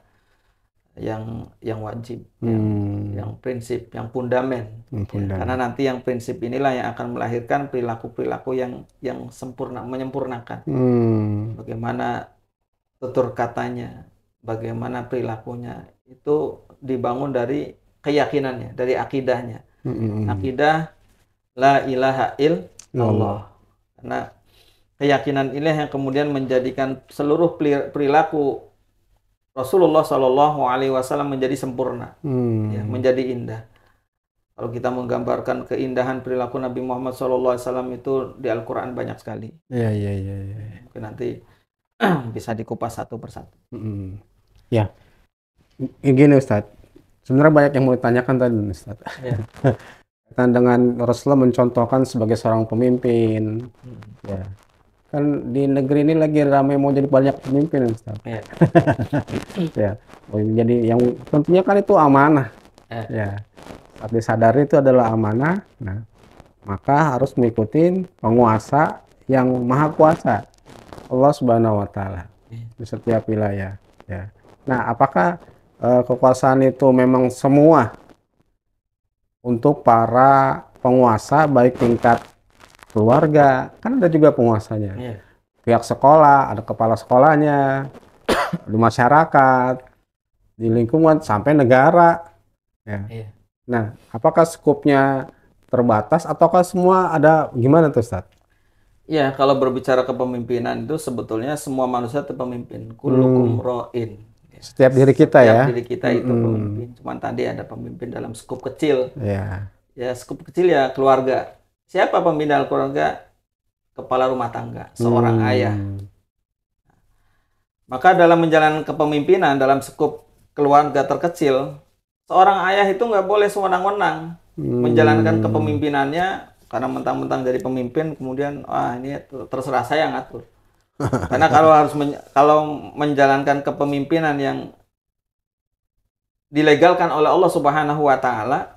yang wajib, yang prinsip, yang fundamen. Ya, karena nanti yang prinsip inilah yang akan melahirkan perilaku-perilaku yang sempurna, menyempurnakan. Bagaimana tutur katanya, bagaimana perilakunya, itu dibangun dari keyakinannya, dari akidahnya. Akidah la ilaha illallah. Karena keyakinan inilah yang kemudian menjadikan seluruh perilaku Rasulullah Shallallahu Alaihi Wasallam menjadi sempurna, ya, menjadi indah. Kalau kita menggambarkan keindahan perilaku Nabi Muhammad Shallallahu Alaihi Wasallam itu di Al-Quran banyak sekali. Mungkin nanti bisa dikupas satu persatu. Ya, gini Ustadz. Sebenarnya banyak yang mau ditanyakan tadi Ustadz. Dengan Rasulullah mencontohkan sebagai seorang pemimpin. Ya. Kan di negeri ini lagi ramai mau jadi banyak pemimpin, Ustaz. Ya. Jadi yang tentunya kan itu amanah. Ya. Saat disadari itu adalah amanah. Nah, maka harus mengikuti penguasa yang maha kuasa, Allah Subhanahu wa Ta'ala, di setiap wilayah. Ya. Nah, apakah kekuasaan itu memang semua untuk para penguasa, baik tingkat keluarga, kan ada juga penguasanya. Pihak sekolah, ada kepala sekolahnya, di masyarakat, di lingkungan, sampai negara. Ya. Nah, apakah skupnya terbatas ataukah semua ada, gimana tuh Ustaz? Ya, kalau berbicara kepemimpinan itu sebetulnya semua manusia itu pemimpin. Kullukum ra'in. Ya, Setiap diri kita setiap ya. diri kita itu pemimpin. Cuman tadi ada pemimpin dalam skup kecil. Ya. Ya, skup kecil ya keluarga. Siapa pemimpin dalam keluarga? Kepala rumah tangga, seorang ayah. Maka dalam menjalankan kepemimpinan dalam skup keluarga terkecil, seorang ayah itu nggak boleh sewenang-wenang menjalankan kepemimpinannya karena mentang-mentang jadi pemimpin kemudian ini terserah saya ngatur. Karena kalau menjalankan kepemimpinan yang dilegalkan oleh Allah Subhanahu wa taala,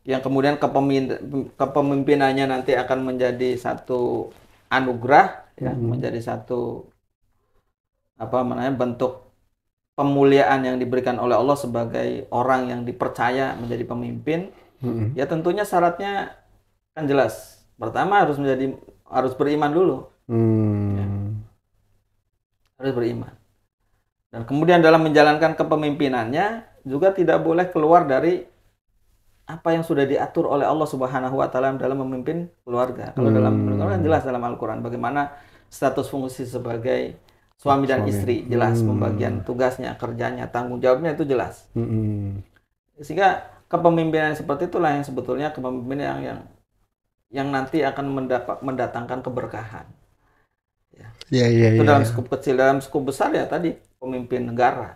yang kemudian kepemimpinannya nanti akan menjadi satu anugerah ya, menjadi satu bentuk pemuliaan yang diberikan oleh Allah sebagai orang yang dipercaya menjadi pemimpin. Ya tentunya syaratnya kan jelas. Pertama harus beriman dulu. Ya. Harus beriman. Dan kemudian dalam menjalankan kepemimpinannya juga tidak boleh keluar dari apa yang sudah diatur oleh Allah Subhanahu wa taala dalam memimpin keluarga. Kalau dalam keluarga kan jelas dalam Al-Qur'an bagaimana status fungsi sebagai suami dan istri, jelas pembagian tugasnya, kerjanya, tanggung jawabnya itu jelas. Sehingga kepemimpinan seperti itulah yang sebetulnya kepemimpinan yang nanti akan mendatangkan keberkahan. Itu dalam skup kecil, dalam skup besar ya tadi pemimpin negara.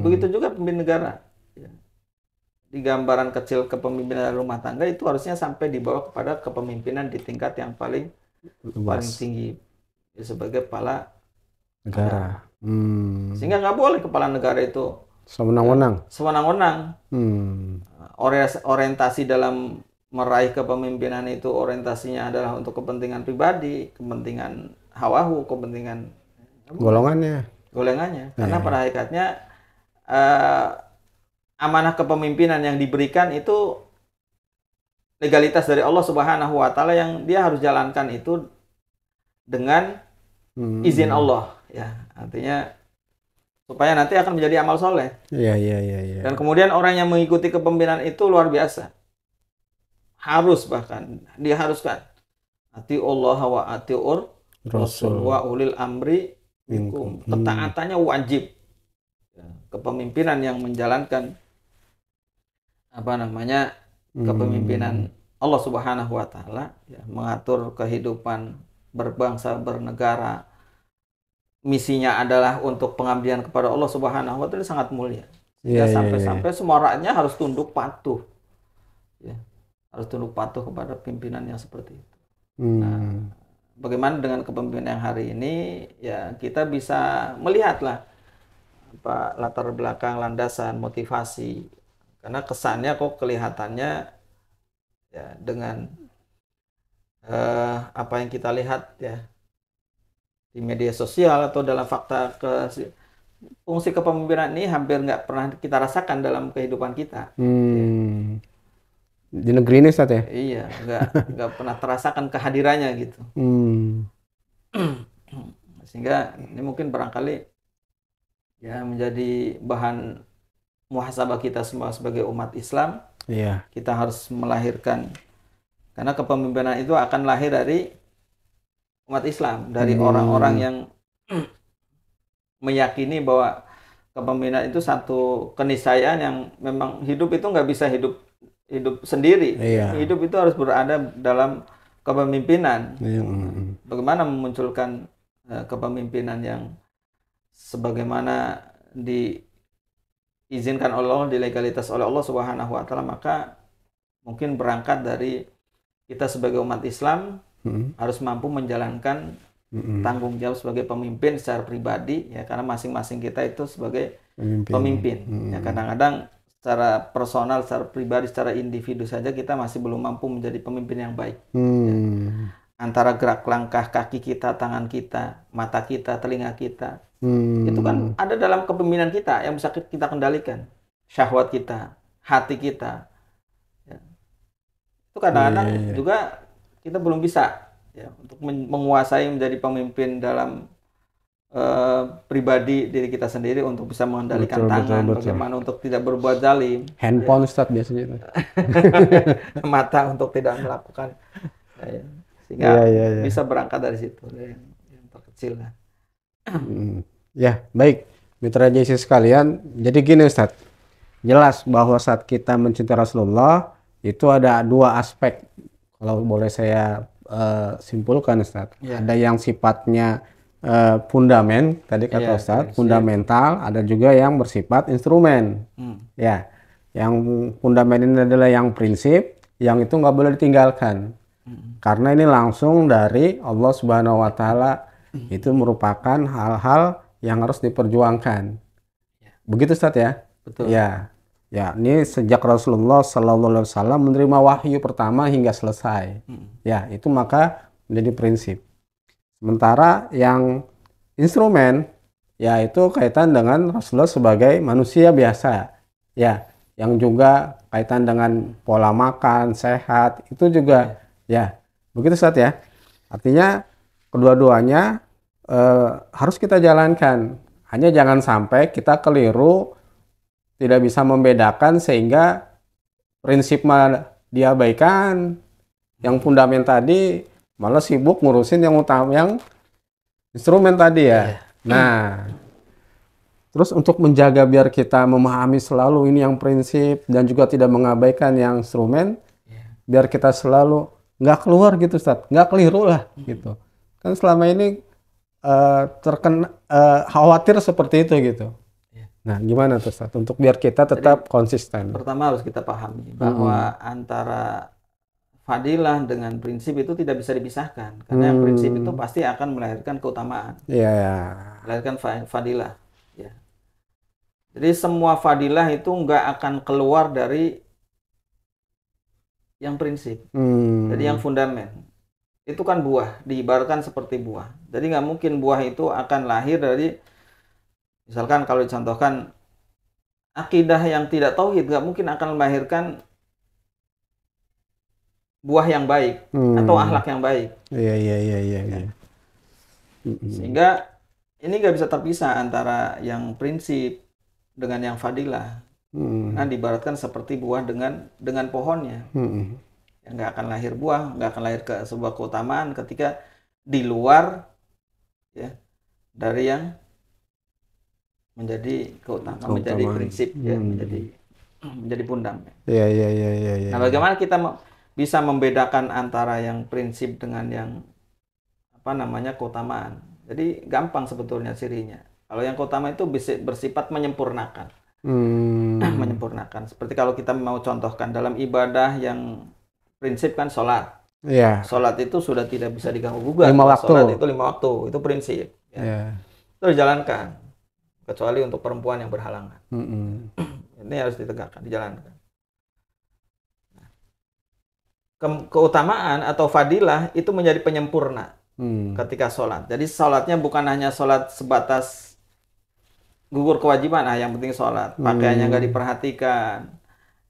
Begitu juga pemimpin negara. Di gambaran kecil kepemimpinan rumah tangga itu harusnya sampai dibawa kepada kepemimpinan di tingkat yang paling tinggi ya, sebagai kepala negara. Sehingga nggak boleh kepala negara itu sewenang-wenang. Orientasi dalam meraih kepemimpinan itu orientasinya adalah untuk kepentingan pribadi, kepentingan hawahu, kepentingan golongannya. Karena pada hakikatnya amanah kepemimpinan yang diberikan itu legalitas dari Allah Subhanahu wa taala yang dia harus jalankan itu dengan izin Allah ya. Artinya supaya nanti akan menjadi amal soleh. Iya. Dan kemudian orang yang mengikuti kepemimpinan itu luar biasa. Bahkan diharuskan ati Allah wa atiur Rasul wa ulil amri minkum. Ketaatannya wajib. Kepemimpinan yang menjalankan kepemimpinan Allah Subhanahu wa taala ya, mengatur kehidupan berbangsa bernegara, misinya adalah untuk pengabdian kepada Allah Subhanahu wa taala sangat mulia. Sampai semua rakyatnya harus tunduk patuh. Ya, harus tunduk patuh kepada pimpinan yang seperti itu. Nah, bagaimana dengan kepemimpinan yang hari ini? Ya, kita bisa melihatlah latar belakang, landasan, motivasi. Karena kesannya kok kelihatannya ya dengan apa yang kita lihat ya di media sosial atau dalam fakta fungsi kepemimpinan ini hampir nggak pernah kita rasakan dalam kehidupan kita. Ya. Di negeri ini Ustaz ya? Iya, nggak pernah terasakan kehadirannya gitu. Sehingga ini mungkin barangkali ya menjadi bahan muhasabah kita semua sebagai umat Islam. Kita harus melahirkan, karena kepemimpinan itu akan lahir dari umat Islam, dari orang-orang yang meyakini bahwa kepemimpinan itu satu keniscayaan yang memang hidup itu nggak bisa hidup sendiri. Hidup itu harus berada dalam kepemimpinan. Bagaimana memunculkan kepemimpinan yang sebagaimana diizinkan oleh Allah, dilegalitas oleh Allah Subhanahu wa taala, maka mungkin berangkat dari kita sebagai umat Islam harus mampu menjalankan tanggung jawab sebagai pemimpin secara pribadi ya, karena masing-masing kita itu sebagai pemimpin. Ya, kadang-kadang secara personal, secara pribadi, secara individu saja kita masih belum mampu menjadi pemimpin yang baik. Ya. Antara gerak langkah kaki kita, tangan kita, mata kita, telinga kita, itu kan ada dalam kepemimpinan kita yang bisa kita kendalikan. Syahwat kita, hati kita. Ya. Itu kadang-kadang juga kita belum bisa ya, untuk menguasai menjadi pemimpin dalam pribadi diri kita sendiri, untuk bisa mengendalikan tangan, bagaimana untuk tidak berbuat zalim. Handphone Ustaz biasanya. Mata untuk tidak melakukan. Ya. Sehingga Iya. bisa berangkat dari situ, dari yang terkecil lah. Ya, baik. Mitra JC sekalian, jadi gini Ustadz, jelas bahwa saat kita mencintai Rasulullah, itu ada dua aspek. Kalau boleh saya simpulkan Ustadz. Ya. Ada yang sifatnya fundamen, tadi kata Iya, Ustadz, prinsip. fundamental, ada juga yang bersifat instrumen. Ya, yang fundamental ini adalah yang prinsip, yang itu nggak boleh ditinggalkan. Karena ini langsung dari Allah Subhanahu wa Ta'ala, itu merupakan hal-hal yang harus diperjuangkan. Begitu Ustadz ya? Betul. Ya. Ya, ini sejak Rasulullah Sallallahu Alaihi Wasallam menerima wahyu pertama hingga selesai. Ya, itu maka menjadi prinsip. Sementara yang instrumen, ya itu kaitan dengan Rasulullah sebagai manusia biasa. Ya, yang juga kaitan dengan pola makan, sehat, itu juga ya. Begitu Ustadz ya. Artinya kedua-duanya harus kita jalankan. Hanya jangan sampai kita keliru, tidak bisa membedakan sehingga prinsip malah diabaikan, yang fundament tadi malah sibuk ngurusin yang utama, yang instrumen tadi ya. Nah, terus untuk menjaga biar kita memahami selalu ini yang prinsip dan juga tidak mengabaikan yang instrumen, biar kita selalu nggak keluar gitu Ustadz, nggak keliru lah gitu. Kan selama ini terkena khawatir seperti itu gitu. Nah, gimana tuh Ustadz untuk biar kita tetap konsisten? Pertama harus kita pahami bahwa antara fadilah dengan prinsip itu tidak bisa dipisahkan, karena yang prinsip itu pasti akan melahirkan keutamaan. Iya. Melahirkan fadilah. Ya. Jadi semua fadilah itu nggak akan keluar dari yang prinsip. Jadi yang fundamen. Itu kan buah, diibaratkan seperti buah. Jadi nggak mungkin buah itu akan lahir dari, misalkan kalau dicontohkan, akidah yang tidak tauhid nggak mungkin akan melahirkan buah yang baik atau akhlak yang baik. Iya. Sehingga ini nggak bisa terpisah antara yang prinsip dengan yang fadilah. Nah, diibaratkan seperti buah dengan pohonnya. Yang nggak akan lahir buah, nggak akan lahir ke sebuah keutamaan ketika di luar ya dari yang menjadi keutamaan, menjadi prinsip, ya, menjadi fundament. Iya. Nah, bagaimana kita bisa membedakan antara yang prinsip dengan yang keutamaan? Jadi gampang sebetulnya cirinya. Kalau yang keutamaan itu bersifat menyempurnakan. Menyempurnakan. Seperti kalau kita mau contohkan dalam ibadah yang prinsip kan sholat. Iya. Sholat itu sudah tidak bisa diganggu gugat. 5 waktu. Sholat itu 5 waktu. Itu prinsip. Ya. Iya. Itu dijalankan. Kecuali untuk perempuan yang berhalangan. Ini harus ditegakkan, dijalankan. Keutamaan atau fadilah itu menjadi penyempurna ketika sholat. Jadi sholatnya bukan hanya sholat sebatas gugur kewajiban, yang penting sholat. Pakaiannya nggak diperhatikan.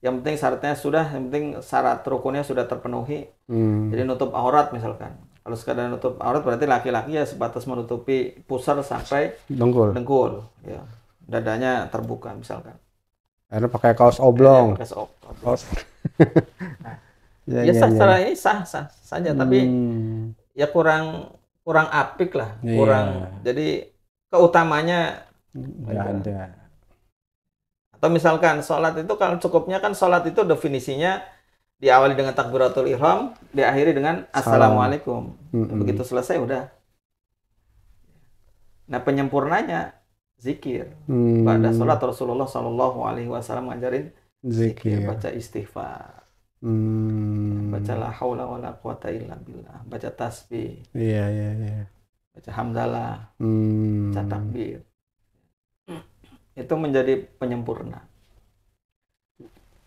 Yang penting syaratnya yang penting syarat rukunnya sudah terpenuhi. Jadi nutup aurat misalkan. Kalau sekadar nutup aurat berarti laki-laki ya sebatas menutupi pusar sampai dengkul. Ya. Dadanya terbuka misalkan. Karena pakai kaos oblong. Kaos. Secara ini sah saja, tapi ya kurang apik lah, jadi keutamanya nggak ada. Atau misalkan sholat itu kalau cukupnya kan sholat itu definisinya diawali dengan takbiratul ihram, diakhiri dengan assalamualaikum. Begitu selesai udah. Nah, penyempurnanya zikir. Pada sholat Rasulullah Shallallahu Alaihi Wasallam ngajarin zikir, baca istighfar. Baca la haula wala quwata illa billah, baca tasbih. Iya. Baca hamdalah. Baca takbir. Itu menjadi penyempurna.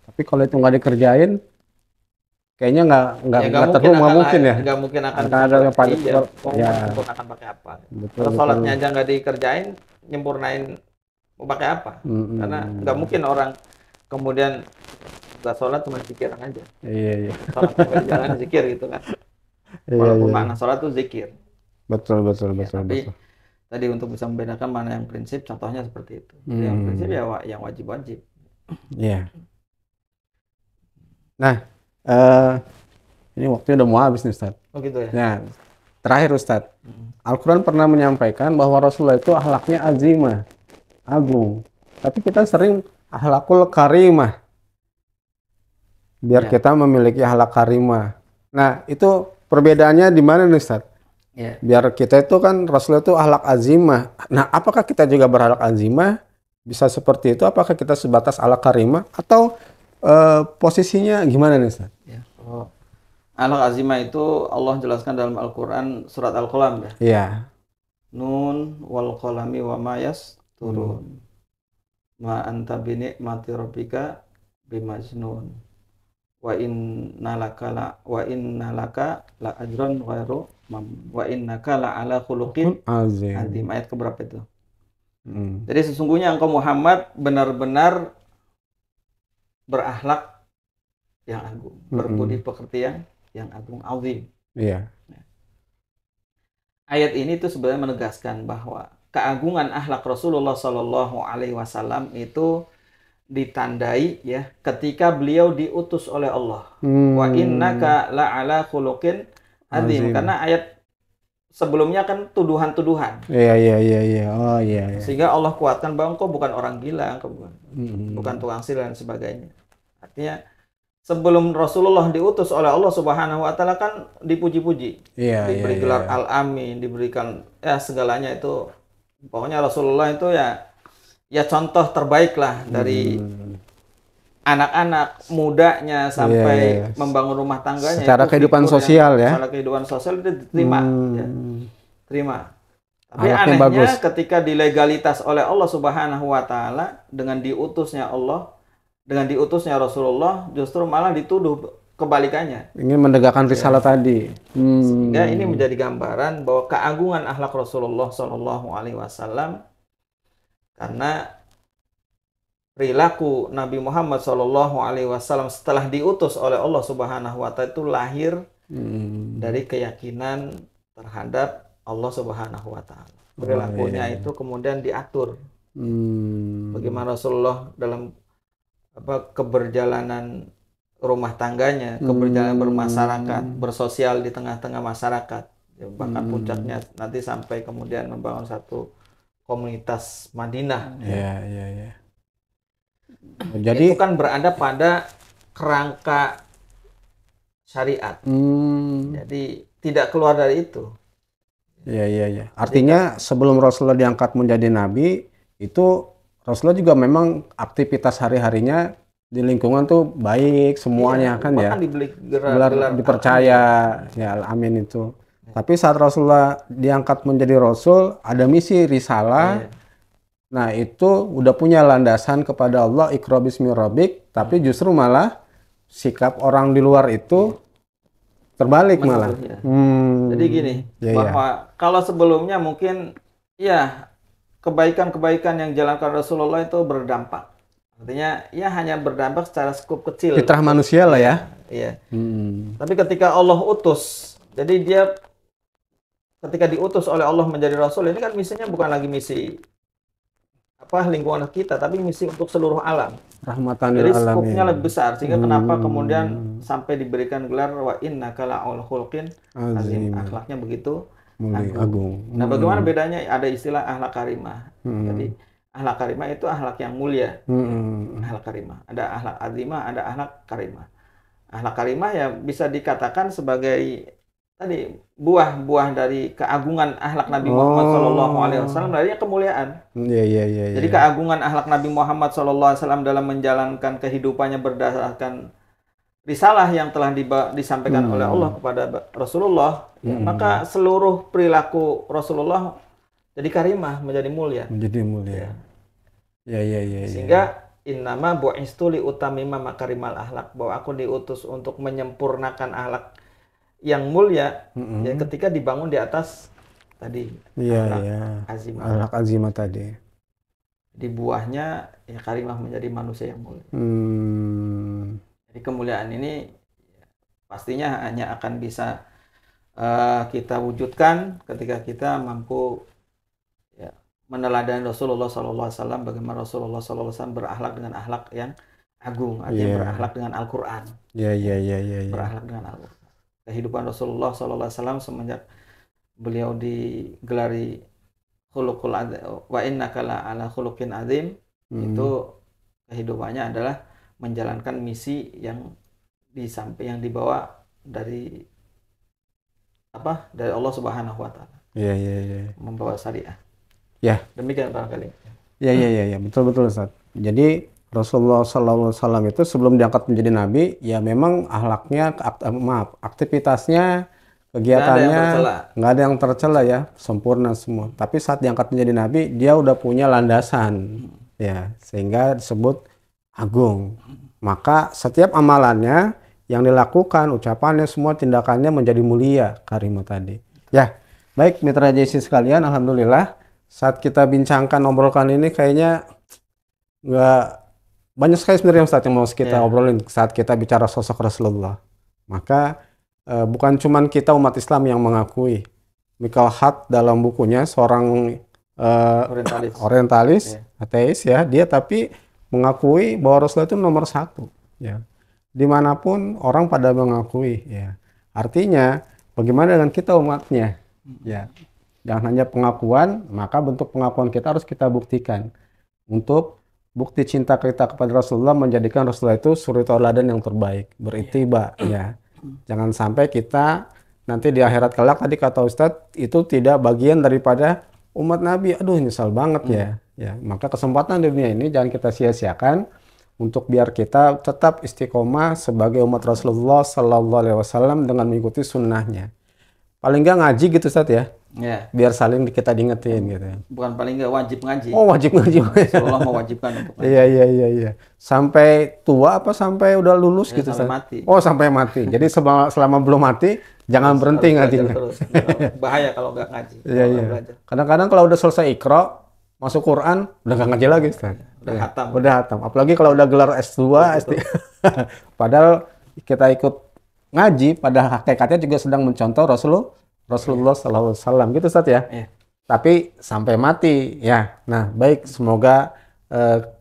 Tapi kalau itu nggak dikerjain, kayaknya nggak mungkin ya. Nggak mungkin akan ada yang pakai. Akan pakai apa? Kalau sholatnya aja nggak dikerjain, nyempurnain mau pakai apa? Karena nggak mungkin orang kemudian nggak sholat cuma zikiran aja. Iya. Sholat nggak jalan zikir gitu kan. Walaupun makna sholat itu zikir. Betul. Tapi tadi untuk bisa membedakan mana yang prinsip, contohnya seperti itu. Yang prinsip ya yang wajib-wajib. Iya. Nah, ini waktunya udah mau habis nih Ustaz. Oh gitu ya. Nah, terakhir Ustadz, Al-Quran pernah menyampaikan bahwa Rasulullah itu akhlaknya azimah, agung. Tapi kita sering akhlakul karimah, biar Ya. kita memiliki akhlak karimah. Nah, itu perbedaannya di mana nih Ustadz? Ya. Biar kita itu kan Rasulullah itu akhlak azimah. Nah, apakah kita juga berakhlak azimah? Bisa seperti itu? Apakah kita sebatas akhlak karimah? Atau posisinya gimana nih Ustadz? Ya. Oh. Akhlak azimah itu Allah jelaskan dalam Al-Quran surat Al-Qalam ya. Iya. Nun wal qalami wa ma yasturun. Ma anta bi ni'mati rabbika bimajnun. Wa innalaka la ajran ghairu wa innaka la ala khuluqin azim. Ayat keberapa itu? Jadi sesungguhnya engkau Muhammad benar-benar berakhlak yang agung, berbudi pekerti yang agung, azim. Iya. Ayat ini tuh sebenarnya menegaskan bahwa keagungan akhlak Rasulullah Shallallahu Alaihi Wasallam itu ditandai ya ketika beliau diutus oleh Allah. Wa innaka la'ala khuluqin azim. Karena ayat sebelumnya kan tuduhan-tuduhan. Iya. Oh iya. Sehingga Allah kuatkan bahwa engkau bukan orang gila, engkau bukan tukang sihir dan sebagainya. Artinya sebelum Rasulullah diutus oleh Allah Subhanahu wa taala kan dipuji-puji. Diberi gelar Al-Amin, diberikan ya segalanya itu. Pokoknya Rasulullah itu ya contoh terbaik lah dari anak-anak mudanya sampai membangun rumah tangganya. Secara kehidupan sosial ya. Secara kehidupan sosial itu diterima. Ya. Terima. Tapi anehnya bagus. Ketika dilegalitas oleh Allah Subhanahu wa taala dengan diutusnya Allah, dengan diutusnya Rasulullah, justru malah dituduh kebalikannya. Ingin menegakkan risalah tadi. Sehingga ini menjadi gambaran bahwa keagungan akhlak Rasulullah Shallallahu Alaihi Wasallam karena perilaku Nabi Muhammad Shallallahu Alaihi Wasallam setelah diutus oleh Allah Subhanahu Wa Taala itu lahir dari keyakinan terhadap Allah Subhanahu Wa Taala. Perilakunya itu kemudian diatur. Bagaimana Rasulullah dalam keberjalanan rumah tangganya, keberjalanan bermasyarakat, bersosial di tengah-tengah masyarakat, ya, bahkan puncaknya nanti sampai kemudian membangun satu komunitas Madinah. Iya. Jadi itu kan berada pada kerangka syariat. Jadi tidak keluar dari itu. Iya. Artinya sebelum Rasulullah diangkat menjadi nabi, itu Rasulullah juga memang aktivitas hari-harinya di lingkungan tuh baik semuanya kan ya. Gelar dipercaya ya Al-Amin itu. Tapi saat Rasulullah diangkat menjadi Rasul, ada misi risalah. Nah itu udah punya landasan kepada Allah, Iqra bismi rabbik, tapi justru malah sikap orang di luar itu terbalik malah. Jadi gini, bahwa kalau sebelumnya mungkin ya kebaikan-kebaikan yang dijalankan Rasulullah itu berdampak. Artinya ya hanya berdampak secara skup kecil. Fitrah manusia lah ya. Iya. Tapi ketika Allah utus, jadi dia ketika diutus oleh Allah menjadi Rasul, ini kan misinya bukan lagi misi lingkungan kita, tapi misi untuk seluruh alam. Rahmatan lil alamin. Jadi skupnya lebih besar, sehingga kenapa kemudian sampai diberikan gelar wa innaka la'ala khuluqin azim. Akhlaknya begitu agung. Nah, bagaimana bedanya? Ada istilah akhlak karimah. Jadi akhlak karimah itu akhlak yang mulia. Akhlak karimah. Ada akhlak azimah, ada akhlak karimah. Akhlak karimah ya bisa dikatakan sebagai tadi buah-buah dari keagungan akhlak Nabi Muhammad SAW dari kemuliaan. Iya. Jadi keagungan akhlak Nabi Muhammad SAW dalam menjalankan kehidupannya berdasarkan risalah yang telah disampaikan oleh Allah kepada Rasulullah, maka seluruh perilaku Rasulullah jadi karimah, menjadi mulia. Iya. Sehingga innama bu'istu li utamima makarimal akhlak, bahwa aku diutus untuk menyempurnakan akhlak yang mulia ya ketika dibangun di atas tadi akhlak azimah tadi. Di buahnya ya karimah menjadi manusia yang mulia. Jadi kemuliaan ini pastinya hanya akan bisa kita wujudkan ketika kita mampu ya, meneladani Rasulullah SAW, bagaimana Rasulullah SAW berakhlak dengan akhlak yang agung, artinya berakhlak dengan Al-Quran. Iya. Berakhlak dengan Al-Quran. kehidupan Rasulullah SAW semenjak beliau digelari khuluqul adzim wa innaka la ala khuluqin adzim, itu kehidupannya adalah menjalankan misi yang yang dibawa dari dari Allah Subhanahu wa taala. Iya. Membawa syariah. Ya. Demikian barangkali. Iya, betul Ustaz. Jadi Rasulullah SAW itu sebelum diangkat menjadi nabi, ya memang akhlaknya, aktivitasnya, kegiatannya nggak ada yang tercela ya, sempurna semua. Tapi saat diangkat menjadi nabi, dia udah punya landasan, ya, sehingga disebut agung. Maka setiap amalannya yang dilakukan, ucapannya, semua tindakannya menjadi mulia, karimah tadi. Ya, baik mitra JC sekalian, alhamdulillah saat kita bincangkan, obrolkan ini kayaknya nggak banyak sekali sebenarnya Ustaz yang mau kita obrolin saat kita bicara sosok Rasulullah. Maka bukan cuman kita umat Islam yang mengakui. Michael Hart dalam bukunya, seorang orientalis, ateis ya, dia tapi mengakui bahwa Rasulullah itu nomor satu ya. Dimanapun orang pada mengakui ya. Artinya bagaimana dengan kita umatnya ya. Jangan hanya pengakuan, maka bentuk pengakuan kita harus kita buktikan. Untuk bukti cinta kita kepada Rasulullah, menjadikan Rasulullah itu suri tauladan yang terbaik, beritiba ya. Jangan sampai kita nanti di akhirat kelak, tadi kata Ustadz, itu tidak bagian daripada umat Nabi. Aduh, nyesal banget ya. Maka kesempatan di dunia ini jangan kita sia-siakan untuk biar kita tetap istiqomah sebagai umat Rasulullah Sallallahu Alaihi Wasallam dengan mengikuti sunnahnya. Paling nggak ngaji gitu Ustadz ya. Biar saling kita diingetin gitu. Bukan paling nggak, wajib ngaji. Oh, wajib ngaji. Rasulullah mewajibkan untuk ngaji. Iya. Sampai tua apa sampai udah lulus gitu sampai Ustaz? Mati. Oh, sampai mati. Jadi selama belum mati jangan berhenti ngaji. Bahaya kalau nggak ngaji. Iya. Kadang-kadang kalau udah selesai Iqra, masuk Quran, udah nggak ngaji lagi Ustaz. Udah hatam. Apalagi kalau udah gelar S2, S3. Padahal kita ikut ngaji, pada hakikatnya juga sedang mencontoh Rasulullah SAW gitu Ustaz ya. Tapi sampai mati ya. Nah, baik, semoga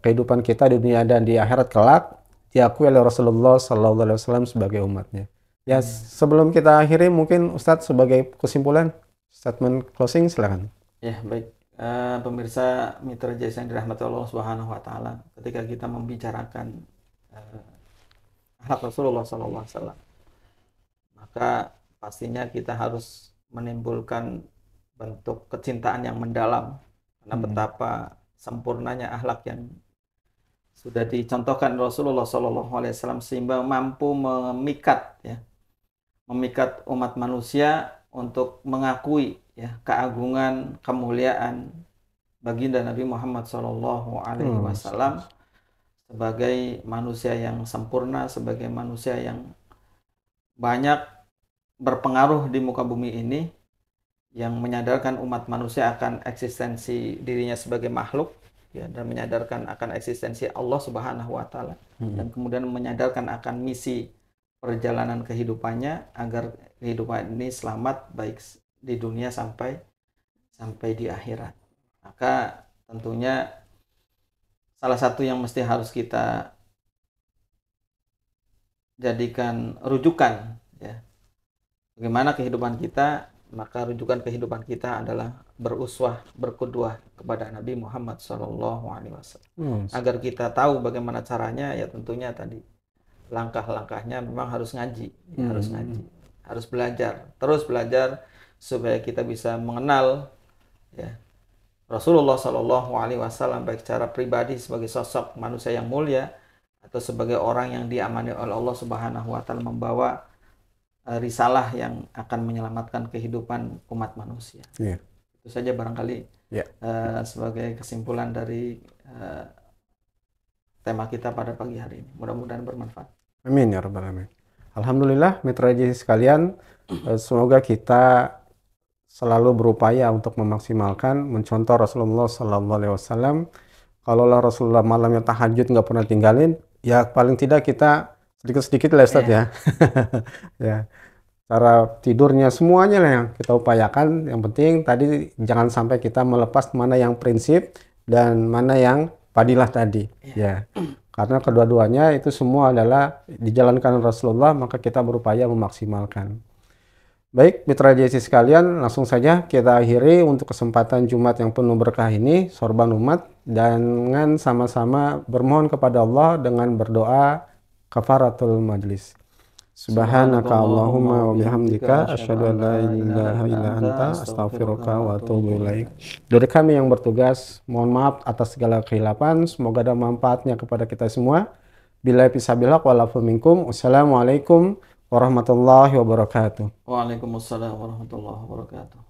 kehidupan kita di dunia dan di akhirat kelak diakui oleh Rasulullah SAW sebagai umatnya. Ya, sebelum kita akhiri mungkin Ustadz sebagai kesimpulan, statement closing silakan. Ya, baik. Pemirsa Mitra Jais yang dirahmati Allah Subhanahu wa taala, ketika kita membicarakan akhlak Rasulullah SAW, maka pastinya kita harus menimbulkan bentuk kecintaan yang mendalam, karena betapa sempurnanya akhlak yang sudah dicontohkan Rasulullah SAW, sehingga mampu memikat umat manusia untuk mengakui ya keagungan, kemuliaan baginda Nabi Muhammad SAW sebagai manusia yang sempurna, sebagai manusia yang banyak berpengaruh di muka bumi ini, yang menyadarkan umat manusia akan eksistensi dirinya sebagai makhluk ya, dan menyadarkan akan eksistensi Allah Subhanahu wa taala, dan kemudian menyadarkan akan misi perjalanan kehidupannya agar kehidupan ini selamat baik di dunia sampai di akhirat. Maka tentunya salah satu yang mesti harus kita jadikan rujukan ya, bagaimana kehidupan kita, maka rujukan kehidupan kita adalah beruswah, berqudwah kepada Nabi Muhammad SAW. Agar kita tahu bagaimana caranya, ya tentunya tadi langkah-langkahnya memang harus ngaji, harus belajar, terus belajar supaya kita bisa mengenal ya Rasulullah SAW baik secara pribadi sebagai sosok manusia yang mulia, atau sebagai orang yang diamani oleh Allah Subhanahu wa taala membawa risalah yang akan menyelamatkan kehidupan umat manusia. Itu saja barangkali sebagai kesimpulan dari tema kita pada pagi hari ini. Mudah-mudahan bermanfaat. Amin ya rabbal alamin. Alhamdulillah mitra JC sekalian, semoga kita selalu berupaya untuk memaksimalkan mencontoh Rasulullah SAW. Kalaulah Rasulullah malamnya tahajud nggak pernah tinggalin, ya paling tidak kita sedikit-sedikit lah Ustaz ya. Ya. Cara tidurnya semuanya lah yang kita upayakan. Yang penting tadi jangan sampai kita melepas mana yang prinsip dan mana yang fadilah tadi. Ya. Karena kedua-duanya itu semua adalah dijalankan Rasulullah, maka kita berupaya memaksimalkan. Baik, mitra JC sekalian, langsung saja kita akhiri untuk kesempatan Jumat yang penuh berkah ini, sorban umat, dengan sama-sama bermohon kepada Allah dengan berdoa kafaratul majlis. Subhanaka Allahumma wa bihamdika asyhadu an la ilaha illa anta astaghfiruka wa atubu ilaik. Dari kami yang bertugas, mohon maaf atas segala kehilapan, semoga ada manfaatnya kepada kita semua. Billahi fisabilillah wal afu minkum. Wassalamualaikum warahmatullahi wabarakatuh. Waalaikumsalam warahmatullahi wabarakatuh.